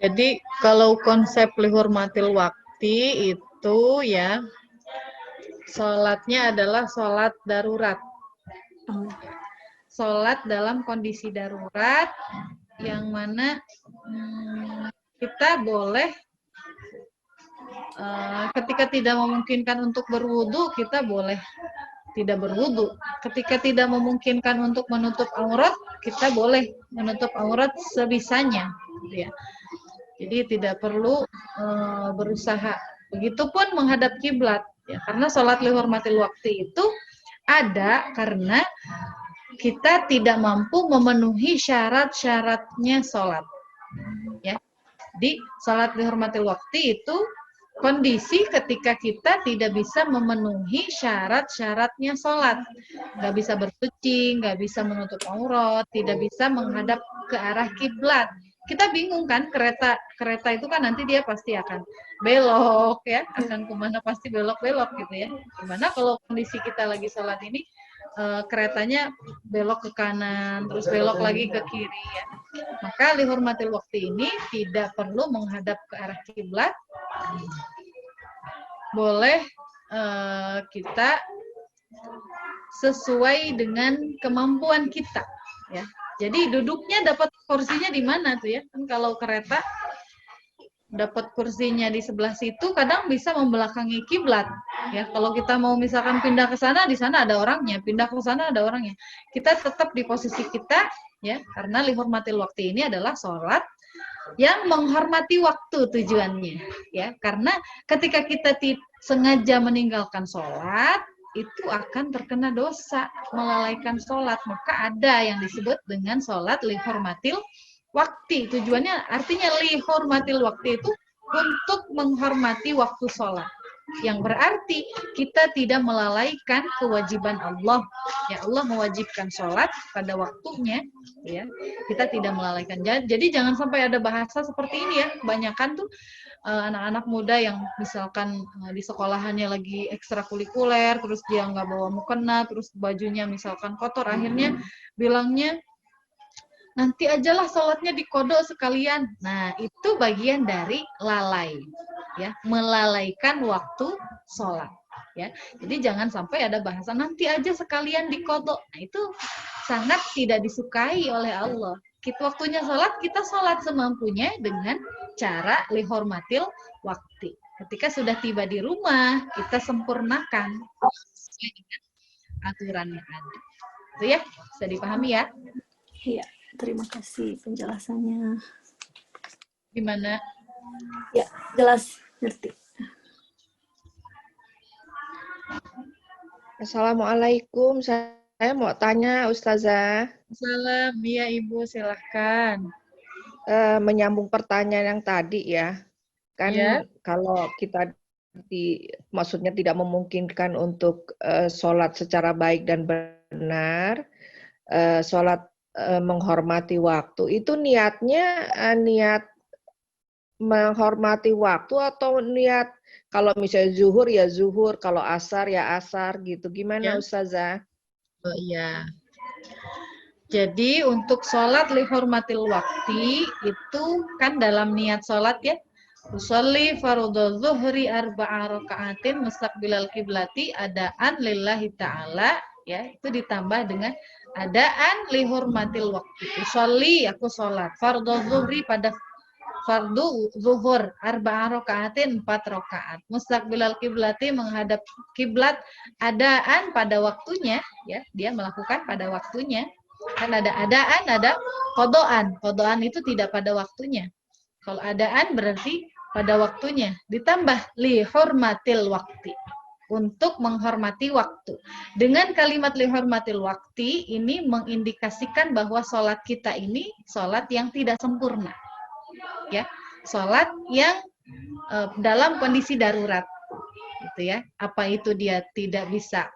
Jadi kalau konsep lihurmatil waktu itu ya, sholatnya adalah sholat darurat. Sholat dalam kondisi darurat, yang mana kita boleh ketika tidak memungkinkan untuk berwudu, kita boleh tidak berwudu. Ketika tidak memungkinkan untuk menutup aurat, kita boleh menutup aurat sebisanya. Ya. Jadi tidak perlu berusaha. Begitupun menghadap kiblat. Ya, karena sholat lihurmatil waktu itu ada karena kita tidak mampu memenuhi syarat-syaratnya sholat. Ya. Di sholat lihurmatil waktu itu kondisi ketika kita tidak bisa memenuhi syarat-syaratnya sholat. Nggak bisa bersuci, nggak bisa menutup aurat, tidak bisa menghadap ke arah kiblat. Kita bingung kan, kereta itu kan nanti dia pasti akan belok ya, akan kemana pasti belok-belok gitu ya. Gimana kalau kondisi kita lagi sholat ini, keretanya belok ke kanan, terus belok lagi ke kiri ya. Maka lihurmatil waktu ini tidak perlu menghadap ke arah kiblat, boleh kita sesuai dengan kemampuan kita ya. Jadi duduknya dapat kursinya di mana tuh ya? Kan kalau kereta dapat kursinya di sebelah situ, kadang bisa membelakangi kiblat ya. Kalau kita mau misalkan pindah ke sana, di sana ada orangnya, pindah ke sana ada orangnya. Kita tetap di posisi kita ya, karena lihurmatil waktu ini adalah sholat yang menghormati waktu tujuannya ya. Karena ketika kita sengaja meninggalkan sholat, itu akan terkena dosa melalaikan sholat. Maka ada yang disebut dengan sholat lihurmatil waktu. Tujuannya artinya lihurmatil waktu itu untuk menghormati waktu sholat. Yang berarti kita tidak melalaikan kewajiban Allah. Ya, Allah mewajibkan sholat pada waktunya. Ya, kita tidak melalaikan. Jadi jangan sampai ada bahasa seperti ini ya. Kebanyakan tuh anak-anak muda yang misalkan di sekolahannya lagi ekstrakurikuler, terus dia nggak bawa mukena, terus bajunya misalkan kotor, akhirnya bilangnya nanti ajalah sholatnya dikodok sekalian. Nah, itu bagian dari lalai, ya, melalaikan waktu sholat. Ya, jadi jangan sampai ada bahasa nanti aja sekalian dikodok. Nah, itu sangat tidak disukai oleh Allah. Kita waktunya sholat, kita sholat semampunya dengan cara lihormatil waktu. Ketika sudah tiba di rumah, kita sempurnakan sesuai dengan aturan yang ada. Itu ya, bisa dipahami ya? Iya. Terima kasih penjelasannya. Gimana? Ya, jelas, ngerti. Assalamualaikum, saya mau tanya Ustazah. Salam, iya Ibu, silahkan. Menyambung pertanyaan yang tadi ya, kan Ya. kalau kita maksudnya tidak memungkinkan untuk sholat secara baik dan benar, sholat menghormati waktu, itu niatnya niat menghormati waktu atau niat kalau misalnya zuhur ya zuhur, kalau asar ya asar gitu. Gimana Ya. Ustazah? Oh iya. Jadi untuk sholat lihormatil wakti itu kan dalam niat sholat ya. Usolli fardhu zuhri arba'a raka'atin mustaqbilal kiblati adaan lillahi ta'ala, ya, itu ditambah dengan adaan lihormatil wakti. Usolli, aku sholat. Fardhu zuhri, pada fardu zuhur arba'a raka'atin, 4 rakaat. Mustaqbilal kiblati, menghadap kiblat, adaan pada waktunya, ya, dia melakukan pada waktunya. Kan ada adaan, ada kodoan. Kodoan itu tidak pada waktunya. Kalau adaan berarti pada waktunya. Ditambah li hormatil wakti, untuk menghormati waktu. Dengan kalimat li hormatil wakti ini mengindikasikan bahwa sholat kita ini sholat yang tidak sempurna. Ya, sholat yang dalam kondisi darurat. Gitu ya. Apa itu dia tidak bisa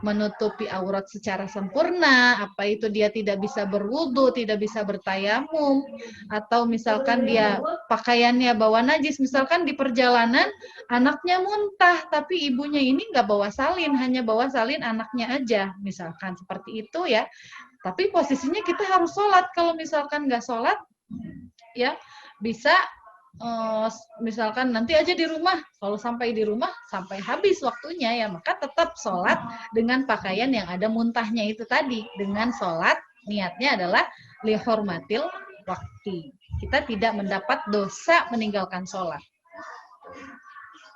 menutupi aurat secara sempurna, apa itu dia tidak bisa berwudu, tidak bisa bertayamum, atau misalkan dia pakaiannya bawa najis, misalkan di perjalanan anaknya muntah, tapi ibunya ini nggak bawa salin, hanya bawa salin anaknya aja, misalkan seperti itu ya. Tapi posisinya kita harus sholat, kalau misalkan nggak sholat, ya bisa misalkan nanti aja di rumah, kalau sampai di rumah sampai habis waktunya ya, maka tetap sholat dengan pakaian yang ada muntahnya itu tadi. Dengan sholat niatnya adalah lihormatil wakti, kita tidak mendapat dosa meninggalkan sholat.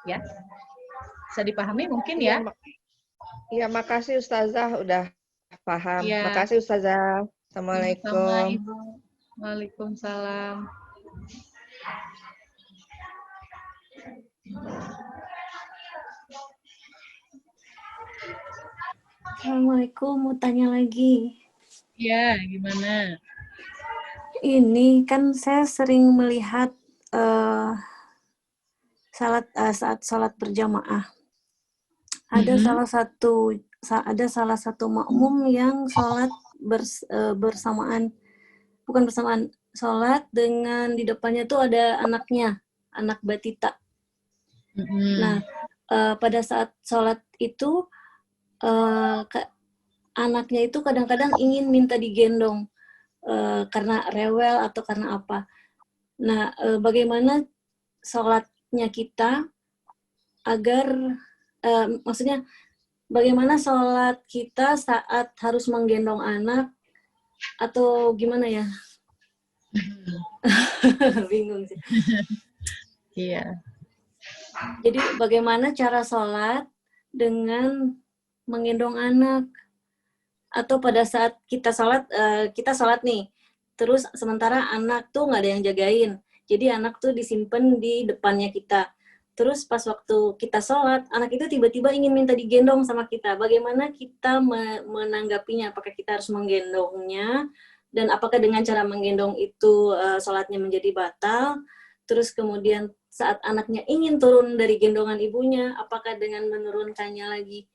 Ya, bisa dipahami mungkin ya? Iya, makasih Ustazah udah paham. Ya. Makasih Ustazah. Sama Assalamualaikum. Ibu. Waalaikumsalam. Assalamualaikum, mau tanya lagi. Ya, gimana? Ini kan saya sering melihat saat salat berjamaah. Ada salah satu makmum yang salat bersamaan, bukan bersamaan, salat dengan di depannya tuh ada anaknya, anak batita. Nah, pada saat salat itu anaknya itu kadang-kadang ingin minta digendong karena rewel atau karena apa. Nah, bagaimana sholatnya kita agar, maksudnya bagaimana sholat kita saat harus menggendong anak atau gimana ya? Bingung sih. Iya. Jadi bagaimana cara sholat dengan menggendong anak? Atau pada saat kita sholat nih, terus sementara anak tuh nggak ada yang jagain, jadi anak tuh disimpan di depannya kita. Terus pas waktu kita sholat, anak itu tiba-tiba ingin minta digendong sama kita. Bagaimana kita menanggapinya? Apakah kita harus menggendongnya? Dan apakah dengan cara menggendong itu sholatnya menjadi batal? Terus kemudian saat anaknya ingin turun dari gendongan ibunya, apakah dengan menurunkannya lagi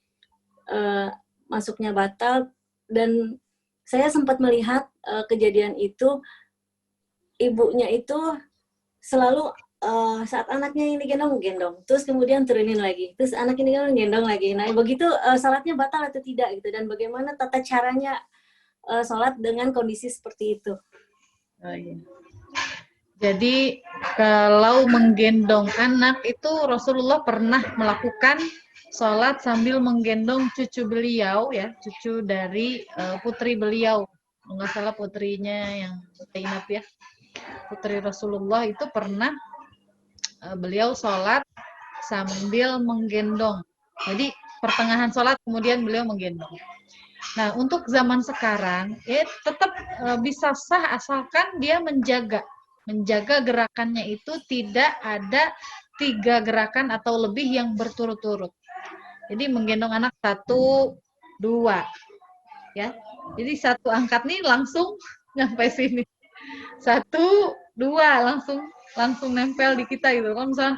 masuknya batal? Dan saya sempat melihat kejadian itu, ibunya itu selalu saat anaknya yang digendong, terus kemudian turunin lagi, terus anak ini gendong lagi. Nah, begitu salatnya batal atau tidak gitu, dan bagaimana tata caranya salat dengan kondisi seperti itu? Oh, iya. Jadi kalau menggendong anak itu Rasulullah pernah melakukan sholat sambil menggendong cucu beliau, ya, cucu dari putri beliau, nggak salah putrinya yang Zainab ya, putri Rasulullah itu pernah beliau sholat sambil menggendong. Jadi pertengahan sholat kemudian beliau menggendong. Nah, untuk zaman sekarang ya tetap bisa sah asalkan dia menjaga gerakannya itu tidak ada 3 gerakan atau lebih yang berturut-turut. Jadi menggendong anak 1, 2, ya. Jadi satu angkat nih langsung nyampe sini. 1, 2 langsung nempel di kita gitu. Kalau misalnya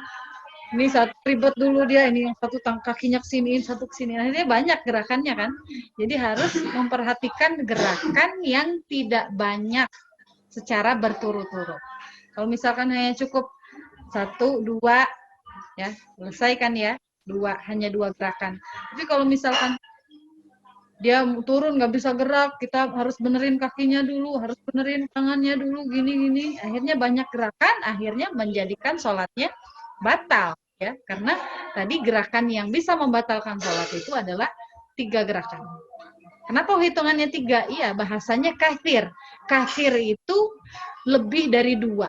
ini satu ribet dulu dia, ini yang satu kakinya kesiniin, satu kesini. Akhirnya banyak gerakannya kan. Jadi harus memperhatikan gerakan yang tidak banyak secara berturut-turut. Kalau misalkan hanya cukup 1, 2, ya selesai kan ya, hanya 2 gerakan. Tapi kalau misalkan dia turun nggak bisa gerak, kita harus benerin kakinya dulu, harus benerin tangannya dulu, gini, akhirnya banyak gerakan, akhirnya menjadikan sholatnya batal, ya, karena tadi gerakan yang bisa membatalkan sholat itu adalah 3 gerakan. Kenapa hitungannya 3? Iya, bahasanya kathir. Kathir itu lebih dari 2.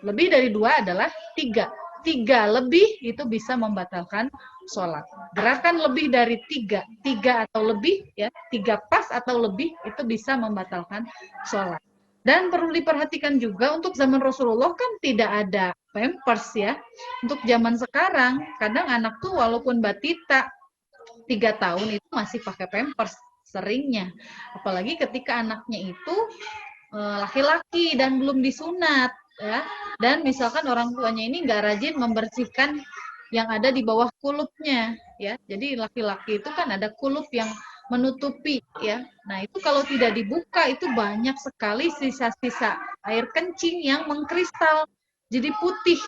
Lebih dari 2 adalah 3. 3 lebih itu bisa membatalkan sholat. Gerakan lebih dari 3 atau lebih, ya, 3 pas atau lebih itu bisa membatalkan sholat. Dan perlu diperhatikan juga untuk zaman Rasulullah kan tidak ada pampers ya. Untuk zaman sekarang, kadang anak tuh walaupun batita 3 tahun itu masih pakai pampers seringnya. Apalagi ketika anaknya itu laki-laki dan belum disunat. Ya, dan misalkan orang tuanya ini nggak rajin membersihkan yang ada di bawah kulupnya, ya. Jadi laki-laki itu kan ada kulup yang menutupi, ya. Nah itu kalau tidak dibuka itu banyak sekali sisa-sisa air kencing yang mengkristal, jadi putih.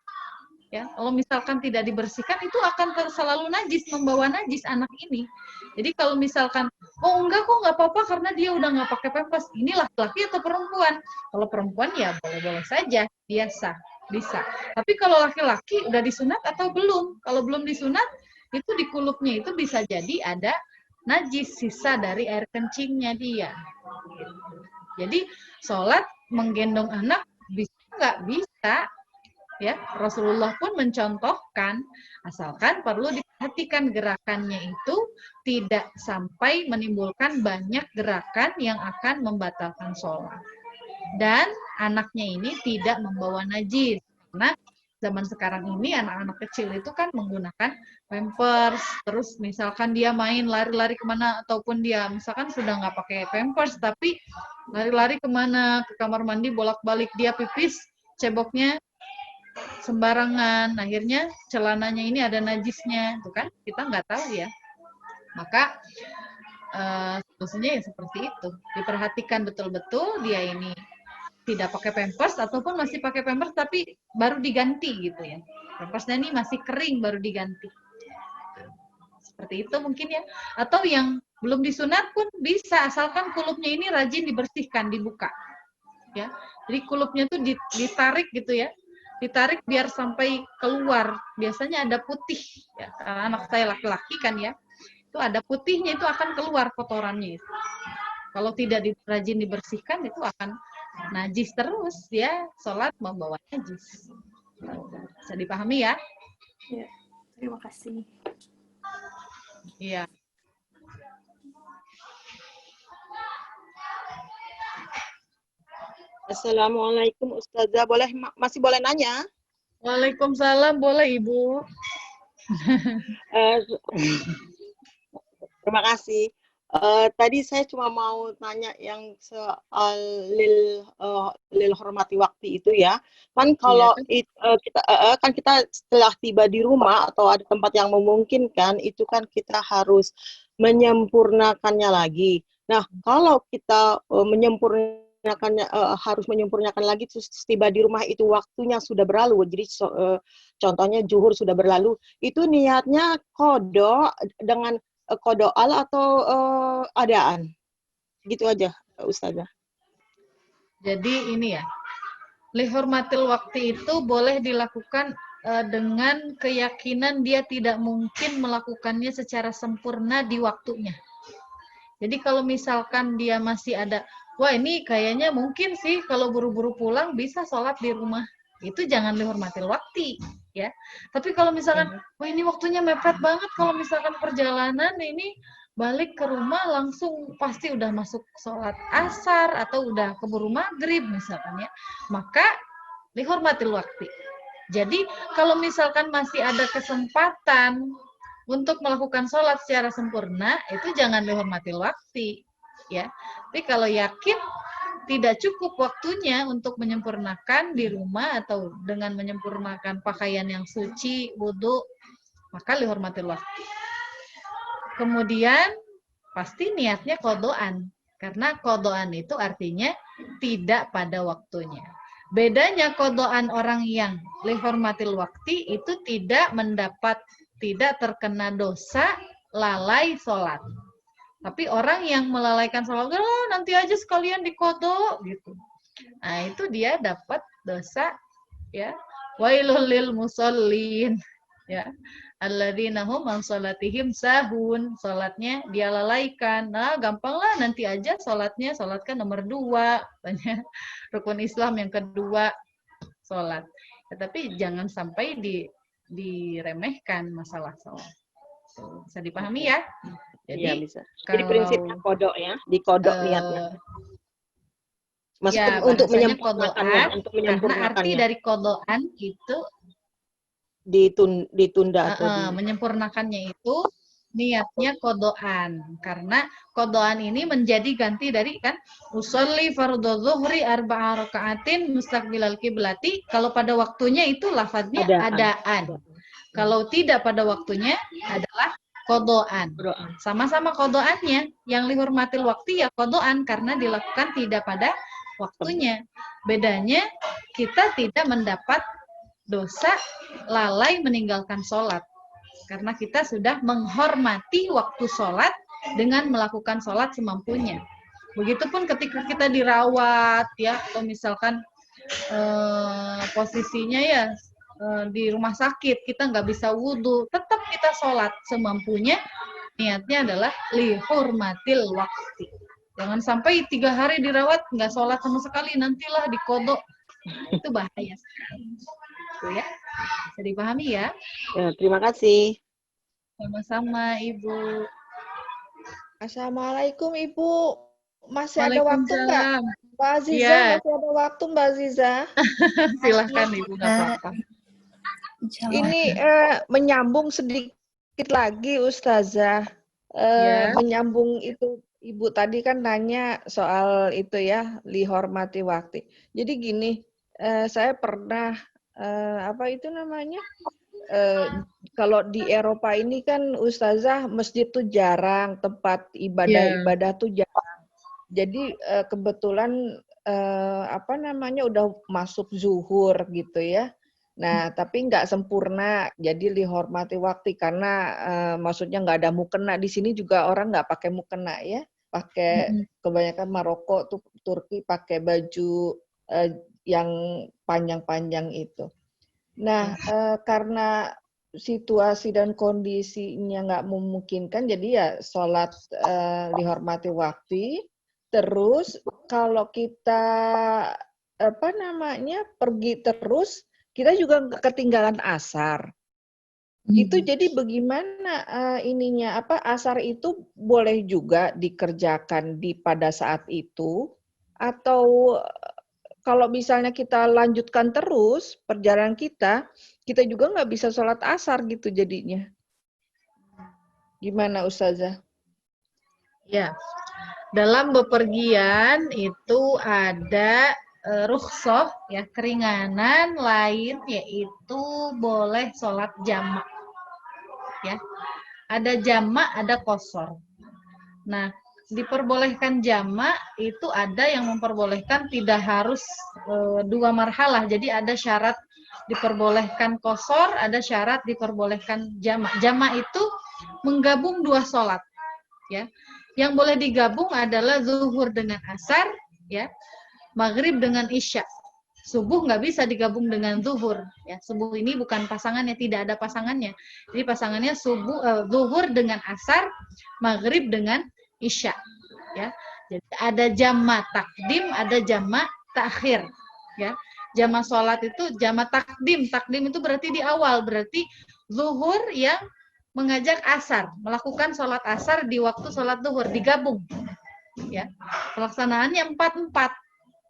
Ya, kalau misalkan tidak dibersihkan itu akan selalu najis, membawa najis anak ini. Jadi kalau misalkan, oh enggak kok nggak apa-apa karena dia udah nggak pakai pampers, ini laki-laki atau perempuan? Kalau perempuan ya boleh-boleh saja, biasa, bisa. Tapi kalau laki-laki udah disunat atau belum? Kalau belum disunat, itu di kulupnya itu bisa jadi ada najis, sisa dari air kencingnya dia. Jadi sholat menggendong anak bisa nggak? Bisa. Ya, Rasulullah pun mencontohkan, asalkan perlu diperhatikan gerakannya itu tidak sampai menimbulkan banyak gerakan yang akan membatalkan sholat. Dan anaknya ini tidak membawa najis, karena zaman sekarang ini anak-anak kecil itu kan menggunakan pampers, terus misalkan dia main lari-lari kemana, ataupun dia misalkan sudah nggak pakai pampers, tapi lari-lari kemana, ke kamar mandi bolak-balik, dia pipis, ceboknya sembarangan, akhirnya celananya ini ada najisnya, itu kan kita nggak tahu ya. Maka solusinya ya seperti itu, diperhatikan betul-betul dia ini tidak pakai pampers ataupun masih pakai pampers tapi baru diganti gitu ya, pampersnya ini masih kering baru diganti, seperti itu mungkin ya. Atau yang belum disunat pun bisa, asalkan kulupnya ini rajin dibersihkan, dibuka ya. Jadi kulupnya tuh ditarik gitu ya, ditarik biar sampai keluar. Biasanya ada putih, ya. Anak saya laki-laki kan ya, itu ada putihnya, itu akan keluar kotorannya itu. Kalau tidak rajin dibersihkan itu akan najis terus, ya, sholat membawa najis. Bisa dipahami ya? Ya, terima kasih. Iya. Assalamualaikum Ustazah, masih boleh nanya? Waalaikumsalam, boleh Ibu. Terima kasih. Tadi saya cuma mau tanya yang soal lil hormati waktu itu ya. Kan kalau kita setelah tiba di rumah atau ada tempat yang memungkinkan, itu kan kita harus menyempurnakannya lagi. Nah, kalau kita harus menyempurnakan lagi, terus tiba di rumah itu waktunya sudah berlalu, jadi contohnya zuhur sudah berlalu, itu niatnya qada dengan qada'al atau adaan, gitu aja Ustazah. Jadi ini ya, lihurmatil waktu itu boleh dilakukan dengan keyakinan dia tidak mungkin melakukannya secara sempurna di waktunya. Jadi kalau misalkan dia masih ada, wah ini kayaknya mungkin sih kalau buru-buru pulang bisa sholat di rumah, itu jangan lihurmatil waktu ya. Tapi kalau misalkan, wah ini waktunya mepet banget, kalau misalkan perjalanan ini balik ke rumah langsung pasti udah masuk sholat asar atau udah keburu maghrib misalkan ya, maka lihurmatil waktu. Jadi kalau misalkan masih ada kesempatan untuk melakukan sholat secara sempurna, itu jangan lihurmatil waktu, ya. Tapi kalau yakin tidak cukup waktunya untuk menyempurnakan di rumah atau dengan menyempurnakan pakaian yang suci, wudhu, maka lihurmatil waktu. Kemudian pasti niatnya qadaan, karena qadaan itu artinya tidak pada waktunya. Bedanya kodoan orang yang lihormatil wakti itu tidak terkena dosa lalai sholat. Tapi orang yang melalaikan sholat, nanti aja sekalian dikodok gitu. Nah itu dia dapat dosa ya. Wailul lil musallin ya. Alladzina hum an sholatihim sahun. Sholatnya dia lalaikan. Nah gampanglah nanti aja sholatnya. Sholat kan nomor 2. Katanya rukun Islam yang kedua sholat. Ya, tapi jangan sampai diremehkan masalah sholat. Bisa dipahami ya? Jadi Iya, bisa. Jadi prinsipnya kodok ya, dikodok niatnya. Ya, untuk kodoan, karena arti dari kodoan itu ditunda atau menyempurnakannya itu niatnya kodoan, karena kodoan ini menjadi ganti dari kan usolli fardhu zuhri arba'a raka'atin mustaqbilal kiblati. Kalau pada waktunya itu lafadznya adaan. Kalau tidak pada waktunya adalah kodoan. Sama-sama kodoannya. Yang lihurmatil waktu ya kodoan karena dilakukan tidak pada waktunya. Bedanya kita tidak mendapat dosa lalai meninggalkan sholat. Karena kita sudah menghormati waktu sholat dengan melakukan sholat semampunya. Begitupun ketika kita dirawat ya, atau misalkan posisinya ya di rumah sakit, kita nggak bisa wudhu, tetap kita sholat semampunya, niatnya adalah lihurmatil waktu. Jangan sampai 3 hari dirawat, nggak sholat sama sekali, nantilah dikodok. Itu bahaya sekali. Itu ya, bisa dipahami ya? Ya, terima kasih. Sama-sama, Ibu. Assalamualaikum, Ibu. Masih ada waktu nggak? Mbak Aziza, Ya. masih ada waktu, Mbak Aziza? Silahkan, Ibu, nggak apa-apa. Ini menyambung sedikit lagi, Ustazah. Ya. Menyambung itu, Ibu tadi kan nanya soal itu ya, lihormati waktu. Jadi gini, saya pernah, apa itu namanya, kalau di Eropa ini kan Ustazah masjid tuh jarang, tempat ibadah-ibadah tuh jarang. Jadi kebetulan apa namanya udah masuk zuhur gitu ya. Nah tapi nggak sempurna, jadi dihormati waktu karena maksudnya nggak ada mukena. Di sini juga orang nggak pakai mukena ya, pakai kebanyakan Maroko tuh Turki pakai baju yang panjang-panjang itu. Nah, karena situasi dan kondisinya nggak memungkinkan, jadi ya sholat dihormati waktu. Terus kalau kita apa namanya pergi terus, kita juga ketinggalan asar. Itu jadi bagaimana ininya apa asar itu boleh juga dikerjakan pada saat itu atau kalau misalnya kita lanjutkan terus perjalanan kita juga nggak bisa sholat asar gitu jadinya. Gimana Ustazah? Ya, dalam bepergian itu ada rukhsah ya, keringanan lain yaitu boleh sholat jamak. Ya, ada jamak, ada qashar. Nah, diperbolehkan jamak itu ada yang memperbolehkan tidak harus 2 marhalah. Jadi ada syarat diperbolehkan qashar, ada syarat diperbolehkan jamak. Jamak itu menggabung 2 sholat. Ya, yang boleh digabung adalah zuhur dengan asar, ya, maghrib dengan isya. Subuh nggak bisa digabung dengan zuhur. Ya, subuh ini bukan pasangannya, tidak ada pasangannya. Jadi pasangannya zuhur dengan asar, maghrib dengan isya. Ya, jadi ada jamak takdim, ada jamak takhir. Ya, jamak sholat itu jamak takdim. Takdim itu berarti di awal, berarti zuhur yang mengajak asar, melakukan sholat asar di waktu sholat zuhur, digabung. Ya, pelaksanaannya 4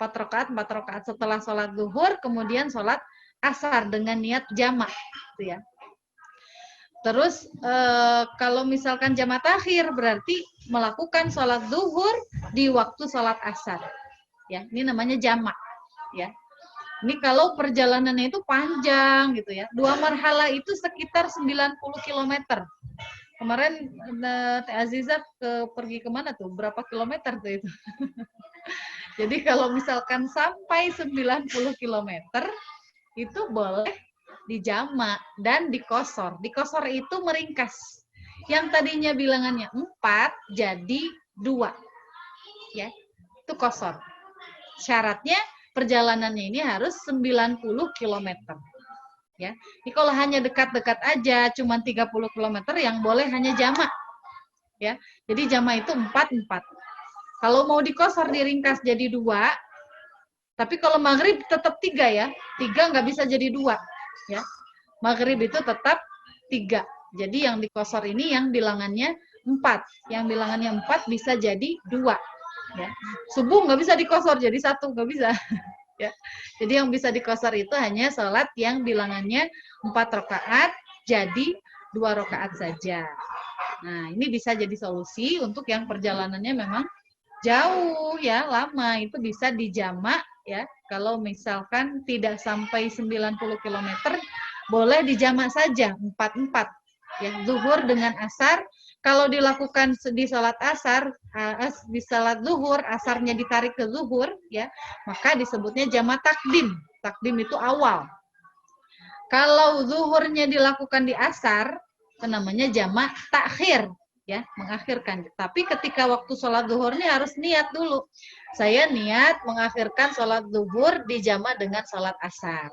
rakaat setelah sholat zuhur, kemudian sholat asar dengan niat jamak, gitu ya. Terus kalau misalkan jamak takhir berarti melakukan sholat zuhur di waktu sholat asar, ya. Ini namanya jamak, ya. Ini kalau perjalanannya itu panjang, gitu ya. 2 marhalah itu sekitar 90 km. Kemarin Teh Aziza pergi kemana tuh? Berapa kilometer tuh itu? Jadi kalau misalkan sampai 90 km itu boleh dijamak dan dikosor. Dikosor itu meringkas. Yang tadinya bilangannya 4 jadi 2. Ya. Itu kosor. Syaratnya perjalanannya ini harus 90 km. Ya. Jadi kalau hanya dekat-dekat aja cuma 30 km yang boleh hanya jamak. Ya. Jadi jamak itu 4. Kalau mau dikosor diringkas jadi 2, tapi kalau maghrib tetap 3 ya. 3 nggak bisa jadi 2. Ya. Maghrib itu tetap 3. Jadi yang dikosor ini yang bilangannya 4. Yang bilangannya 4 bisa jadi 2. Ya. Subuh nggak bisa dikosor jadi 1, nggak bisa. Ya. Jadi yang bisa dikosor itu hanya sholat yang bilangannya 4 rakaat jadi 2 rakaat saja. Nah, ini bisa jadi solusi untuk yang perjalanannya memang jauh ya, lama, itu bisa dijamak ya. Kalau misalkan tidak sampai 90 km, boleh dijamak saja 4 ya, zuhur dengan asar. Kalau dilakukan di salat asar, di salat zuhur, asarnya ditarik ke zuhur ya, maka disebutnya jamak takdim. Takdim itu awal. Kalau zuhurnya dilakukan di asar, itu namanya jamak takhir. Ya, mengakhirkan. Tapi ketika waktu sholat zuhur ini harus niat dulu. Saya niat mengakhirkan sholat zuhur dijamak dengan sholat asar.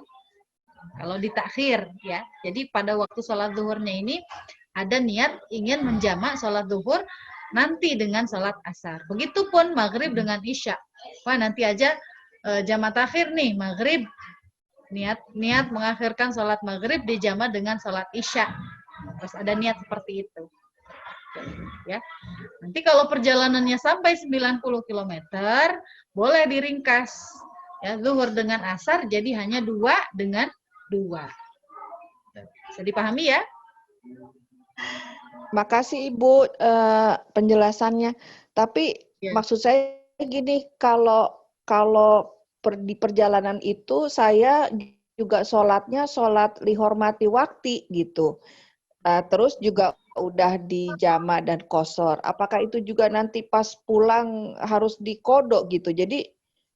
Kalau ditakhir, ya. Jadi pada waktu sholat zuhurnya ini ada niat ingin menjamak sholat zuhur nanti dengan sholat asar. Begitupun maghrib dengan isya. Wah, nanti aja jamak takhir nih, maghrib. Niat mengakhirkan sholat maghrib dijamak dengan sholat isya. Terus ada niat seperti itu. Ya. Nanti kalau perjalanannya sampai 90 km, boleh diringkas. Ya, zuhur dengan asar jadi hanya 2 dengan 2. Bisa dipahami ya? Makasih Ibu penjelasannya. Tapi Ya. maksud saya gini, kalau di perjalanan itu saya juga sholatnya sholat lihormati waktu gitu. Terus juga udah dijamak dan kosor. Apakah itu juga nanti pas pulang harus dikodok gitu? Jadi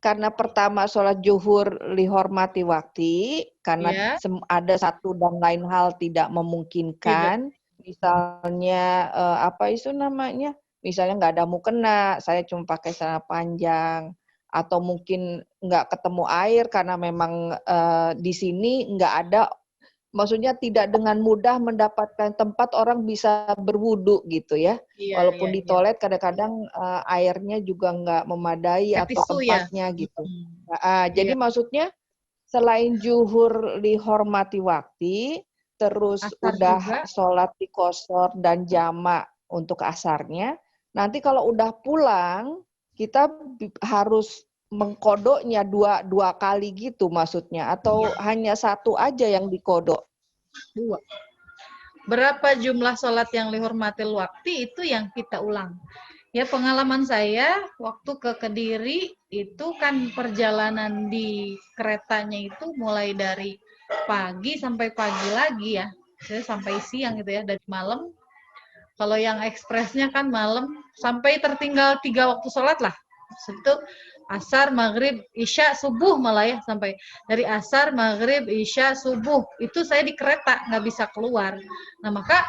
karena pertama sholat zuhur lihormati waktu, karena ada satu dan lain hal tidak memungkinkan. Misalnya apa itu namanya? Misalnya nggak ada mukena, saya cuma pakai celana panjang. Atau mungkin nggak ketemu air karena memang di sini nggak ada. Maksudnya tidak dengan mudah mendapatkan tempat orang bisa berwudu gitu ya. Walaupun di toilet kadang-kadang airnya juga nggak memadai atau tempatnya gitu. Jadi maksudnya selain zuhur dihormati waktu, terus asar udah juga. Sholat dikosor dan jamak untuk asarnya, nanti kalau udah pulang kita harus mengkodoknya dua kali gitu maksudnya, atau hanya satu aja yang dikodok? 2. Berapa jumlah sholat yang lihormatil waktu itu yang kita ulang. Ya, pengalaman saya waktu ke Kediri itu kan perjalanan di keretanya itu mulai dari pagi sampai pagi lagi ya. Saya sampai siang gitu ya, dari malam. Kalau yang ekspresnya kan malam sampai tertinggal 3 waktu sholat lah. Itu asar, maghrib, isya, subuh malah ya, sampai dari asar, maghrib, isya, subuh. Itu saya di kereta, nggak bisa keluar. Nah, maka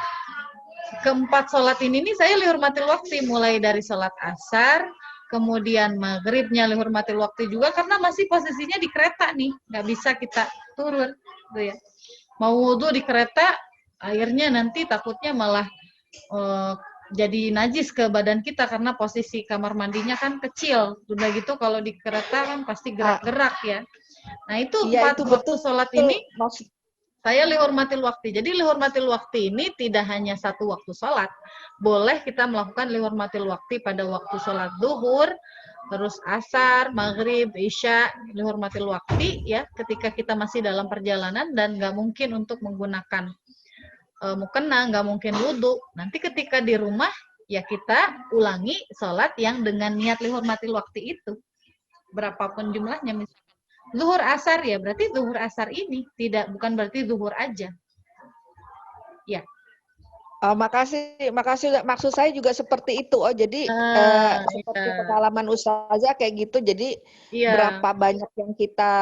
keempat sholat ini nih saya lihormatil waktu, mulai dari sholat asar, kemudian maghribnya lihormatil waktu juga, karena masih posisinya di kereta nih, nggak bisa kita turun. Gitu ya. Mau wudhu di kereta, akhirnya nanti takutnya malah jadi najis ke badan kita karena posisi kamar mandinya kan kecil. Udah gitu kalau di kereta kan pasti gerak-gerak ya. Nah itu 4 waktu sholat ini saya lihormatil waktu. Jadi lihormatil waktu ini tidak hanya 1 waktu sholat. Boleh kita melakukan lihormatil waktu pada waktu sholat zuhur, terus asar, maghrib, isya, lihormatil waktu ya ketika kita masih dalam perjalanan dan nggak mungkin untuk menggunakan mukena, nggak mungkin wudhu. Nanti ketika di rumah, ya kita ulangi sholat yang dengan niat lihormatil waktu itu. Berapapun jumlahnya, misalkan zuhur asar ya, berarti zuhur asar ini, bukan berarti zuhur aja. Ya. Makasih. Maksud saya juga seperti itu. Oh, jadi seperti Iya. pengalaman Ustazah kayak gitu. Jadi Iya. berapa banyak yang kita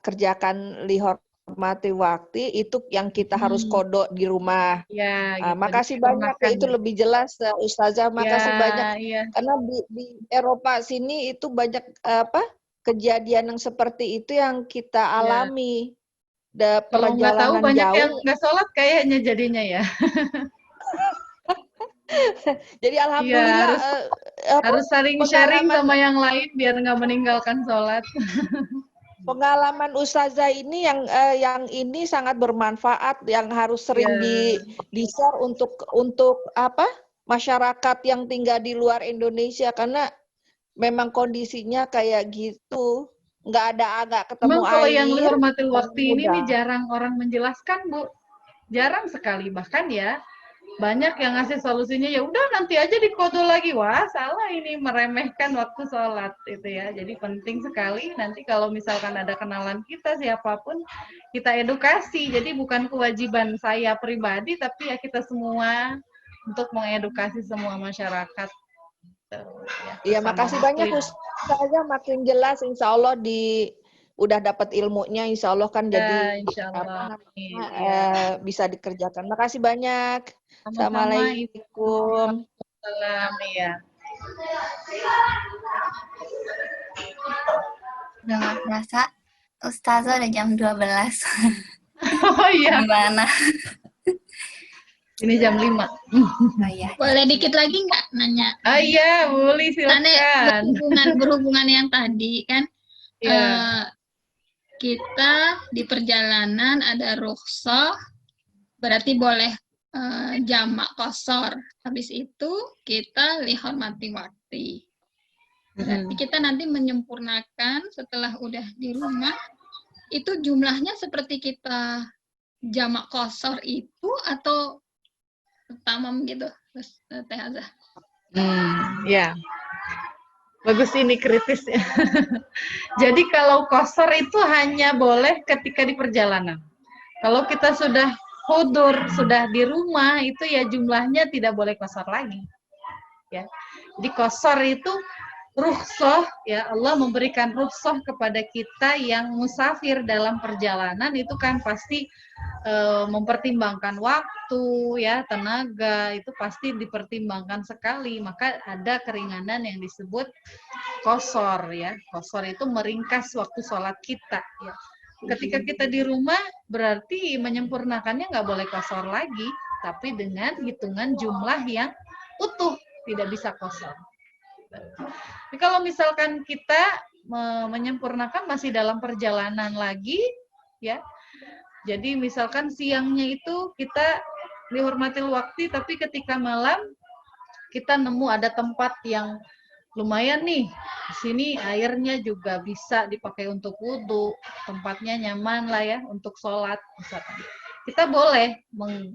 kerjakan lihormati waktu itu yang kita harus kodok di rumah. Iya, gitu. Makasih banyak ya, itu lebih jelas Ustazah. Makasih banyak. Iya. Karena di Eropa sini itu banyak kejadian yang seperti itu yang kita alami. Kalau nggak tahu Perjalanan banyak jauh. yang nggak sholat kayaknya jadinya ya. Jadi alhamdulillah harus saling sharing sama yang lain biar nggak meninggalkan sholat. Pengalaman Ustazah ini yang ini sangat bermanfaat, yang harus sering di-share untuk apa? Masyarakat yang tinggal di luar Indonesia, karena memang kondisinya kayak gitu. Nggak ketemu Memang kalau air. yang lihormatil waktu ini nih jarang orang menjelaskan, Bu. Jarang sekali, bahkan ya banyak yang ngasih solusinya ya udah nanti aja dikodo lagi. Wah, salah, ini meremehkan waktu sholat itu ya. Jadi penting sekali nanti kalau misalkan ada kenalan kita siapapun kita edukasi. Jadi bukan kewajiban saya pribadi tapi ya kita semua untuk mengedukasi semua masyarakat. Iya, makasih banyak Ustazah, makin jelas insya Allah udah dapat ilmunya, insya Allah kan jadi bisa dikerjakan. Makasih banyak. Assalamualaikum. Salam, ya. Udah nggak berasa, Ustazah udah jam 12. Oh iya. Gimana? Ini jam 5. Oh, iya. Boleh dikit lagi nggak nanya? Oh iya, boleh, silakan. Berhubungan yang tadi kan, kita di perjalanan ada rukhsah, berarti boleh jamak qashar. Habis itu kita lihormati waktu. Berarti kita nanti menyempurnakan setelah udah di rumah, itu jumlahnya seperti kita jamak qashar itu atau tamam gitu, Teh Azah? Ya. Bagus, ini kritis ya. Jadi kalau qashar itu hanya boleh ketika di perjalanan. Kalau kita sudah hudur, sudah di rumah, itu ya jumlahnya tidak boleh qashar lagi. Ya. Jadi qashar itu rukhsah, ya, Allah memberikan rukhsah kepada kita yang musafir dalam perjalanan itu kan pasti mempertimbangkan waktu, ya, tenaga, itu pasti dipertimbangkan sekali. Maka ada keringanan yang disebut qashar, ya. Qashar itu meringkas waktu sholat kita, ya. Ketika kita di rumah berarti menyempurnakannya nggak boleh qashar lagi, tapi dengan hitungan jumlah yang utuh, tidak bisa qashar. Jadi kalau misalkan kita menyempurnakan masih dalam perjalanan lagi, ya. Jadi misalkan siangnya itu kita lihormatil waktu, tapi ketika malam kita nemu ada tempat yang lumayan nih, di sini airnya juga bisa dipakai untuk wudhu, tempatnya nyaman lah ya untuk sholat, misalkan. Kita boleh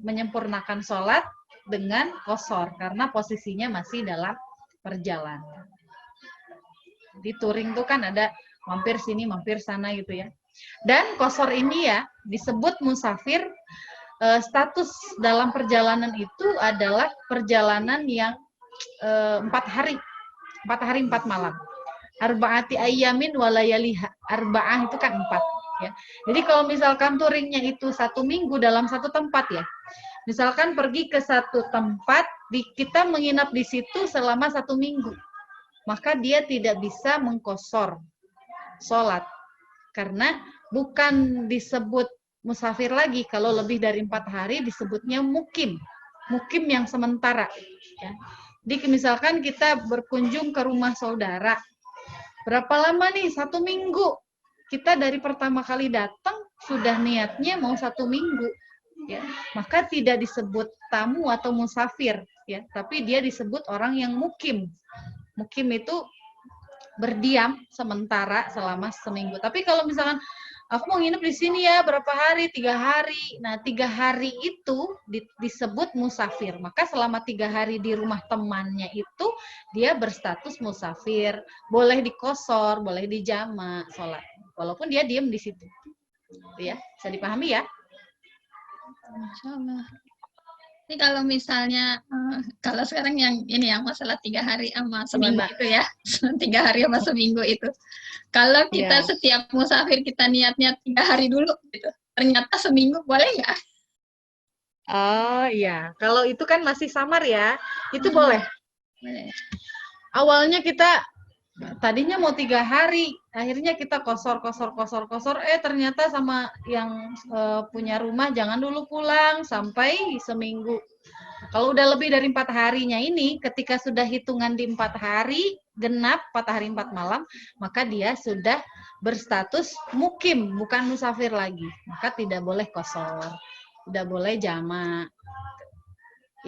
menyempurnakan sholat dengan qashar karena posisinya masih dalam perjalanan. Di touring tuh kan ada mampir sini, mampir sana gitu ya. Dan qashar ini ya disebut musafir, status dalam perjalanan itu adalah perjalanan yang 4 hari 4 malam. Arba'ati ayyamin walayaliha. Arba'ah itu kan 4 ya. Jadi kalau misalkan touringnya itu 1 minggu dalam satu tempat ya. Misalkan pergi ke satu tempat, kita menginap di situ selama 1 minggu. Maka dia tidak bisa mengqashar sholat. Karena bukan disebut musafir lagi. Kalau lebih dari 4 hari disebutnya mukim. Mukim yang sementara. Ya. Jadi misalkan kita berkunjung ke rumah saudara. Berapa lama nih? 1 minggu. Kita dari pertama kali datang sudah niatnya mau 1 minggu. Ya. Maka tidak disebut tamu atau musafir. Ya. Tapi dia disebut orang yang mukim. Mukim itu berdiam sementara selama seminggu. Tapi kalau misalkan aku mau nginep di sini ya berapa hari? 3 hari. Nah, 3 hari itu disebut musafir. Maka selama 3 hari di rumah temannya itu dia berstatus musafir. Boleh diqashar, boleh dijamak sholat. Walaupun dia diam di situ. Ya, bisa dipahami ya? Insyaallah. Tapi kalau misalnya, kalau sekarang yang ini yang masalah 3 hari sama seminggu Gimana? itu ya, 3 hari sama seminggu itu. Kalau kita Iya. setiap musafir kita niatnya 3 hari dulu gitu, ternyata seminggu boleh nggak? Oh iya, kalau itu kan masih samar ya, itu Hmm. boleh. Boleh. Awalnya kita tadinya mau 3 hari, akhirnya kita kosor, ternyata sama yang punya rumah jangan dulu pulang sampai seminggu. Kalau udah lebih dari 4 harinya ini, ketika sudah hitungan di 4 hari, genap 4 hari 4 malam, maka dia sudah berstatus mukim, bukan musafir lagi. Maka tidak boleh kosor, tidak boleh jamak.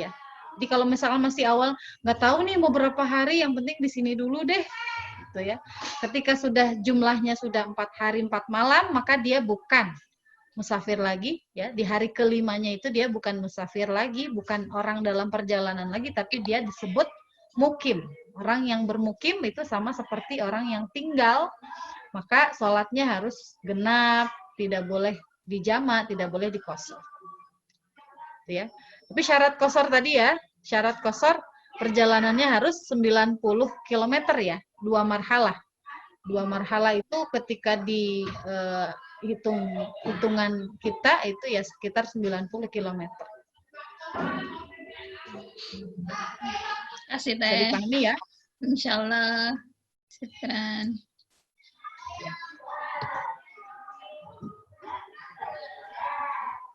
Ya. Jadi kalau misalkan masih awal, nggak tahu nih mau berapa hari, yang penting di sini dulu deh. Gitu ya. Ketika sudah jumlahnya sudah 4 hari 4 malam, maka dia bukan musafir lagi, ya. Di hari kelimanya itu dia bukan musafir lagi, bukan orang dalam perjalanan lagi, tapi dia disebut mukim. Orang yang bermukim itu sama seperti orang yang tinggal, maka sholatnya harus genap, tidak boleh dijamak, tidak boleh dikosor. Ya. Tapi syarat kosor tadi ya, syarat kosor perjalanannya harus 90 km ya, 2 marhalah. 2 marhalah itu ketika di hitungan kita itu ya sekitar 90 km. Kasih Bisa Teh. dipahami ya? Insyaallah. Syukran.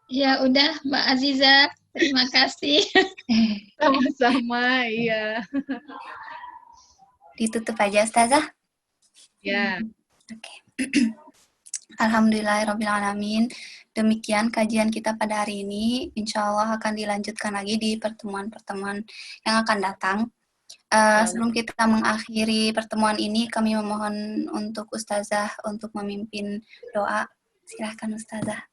Ya udah Mbak Aziza, terima kasih. Sama-sama, iya. Ditutup aja Ustazah. Ya. Oke. Alhamdulillahirrabbilalamin. Demikian kajian kita pada hari ini. Insya Allah akan dilanjutkan lagi di pertemuan-pertemuan yang akan datang. Sebelum kita mengakhiri pertemuan ini, kami memohon untuk Ustazah untuk memimpin doa. Silahkan Ustazah.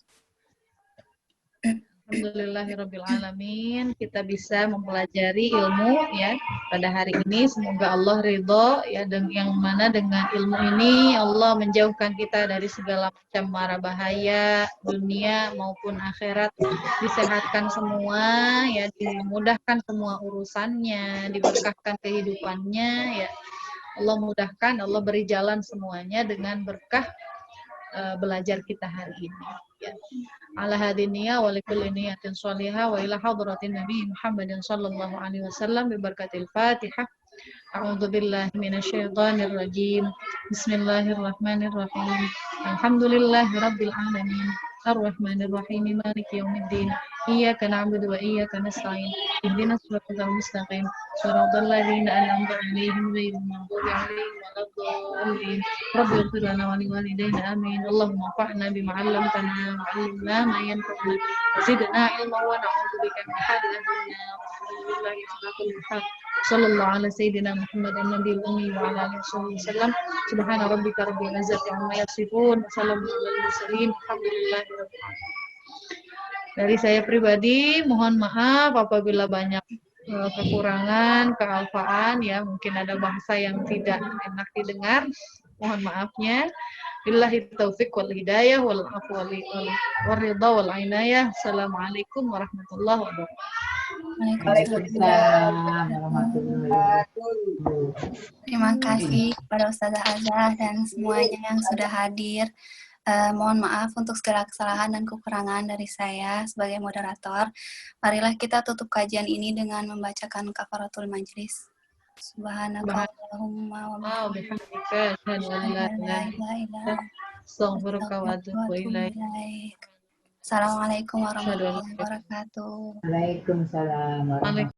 Alhamdulillahirrabbilalamin, kita bisa mempelajari ilmu ya pada hari ini. Semoga Allah ridho ya, dan yang mana dengan ilmu ini Allah menjauhkan kita dari segala macam mara bahaya dunia maupun akhirat. Disehatkan semua ya, dimudahkan semua urusannya, diberkahkan kehidupannya ya. Allah mudahkan, Allah beri jalan semuanya dengan berkah belajar kita hari ini ya. Ala hadiniya wa likulli niyatin shalihah wa ila hadratin Nabi Muhammadin sallallahu alaihi wasallam bi barakatil Fatihah. A'udzu billahi minasyaitonir rajim. Bismillahirrahmanirrahim. Alhamdulillahirabbil alamin. Arrahmanir rahim. Maliki yaumiddin. Iyyaka na'budu wa iyyaka nasta'in. Ihdinas siratal mustaqim. Shiratal ladzina an'amta 'alaihim ghairil maghdubi 'alaihim waladdallin. Rabbi ighfir lana wa liwalidayna amin. Allahumma anfa'na bima 'allamtana wa 'allimna ma yanfa'una wa zidna 'ilman wa na'udzu bika min hadhihi dunya. Alhamdulillahi ala kulli hal. Sallallahu ala sayyidina Muhammadin nabiyil ummi wa ala alihi wasallam. Subhana rabbika rabbil izzati amma yasifun. Wassalamu alal mursalin. Alhamdulillahi rabbil alamin. Dari saya pribadi mohon maaf apabila banyak kekurangan, kealfaan ya, mungkin ada bahasa yang tidak enak didengar. Mohon maafnya. Billahi taufiq wal hidayah wal afwa wal ridha wal inayah. Assalamualaikum warahmatullahi wabarakatuh. Waalaikumsalam warahmatullahi wabarakatuh. Terima kasih kepada Ustazah Azah dan semuanya yang sudah hadir. Mohon maaf untuk segala kesalahan dan kekurangan dari saya sebagai moderator. Marilah kita tutup kajian ini dengan membacakan kafaratul majlis. Subhanakallahumma wa bihamdika asyhadu an la ilaha illa anta astaghfiruka wa atubu ilaik. Assalamualaikum warahmatullahi wabarakatuh. Waalaikumsalam warahmatullahi wabarakatuh.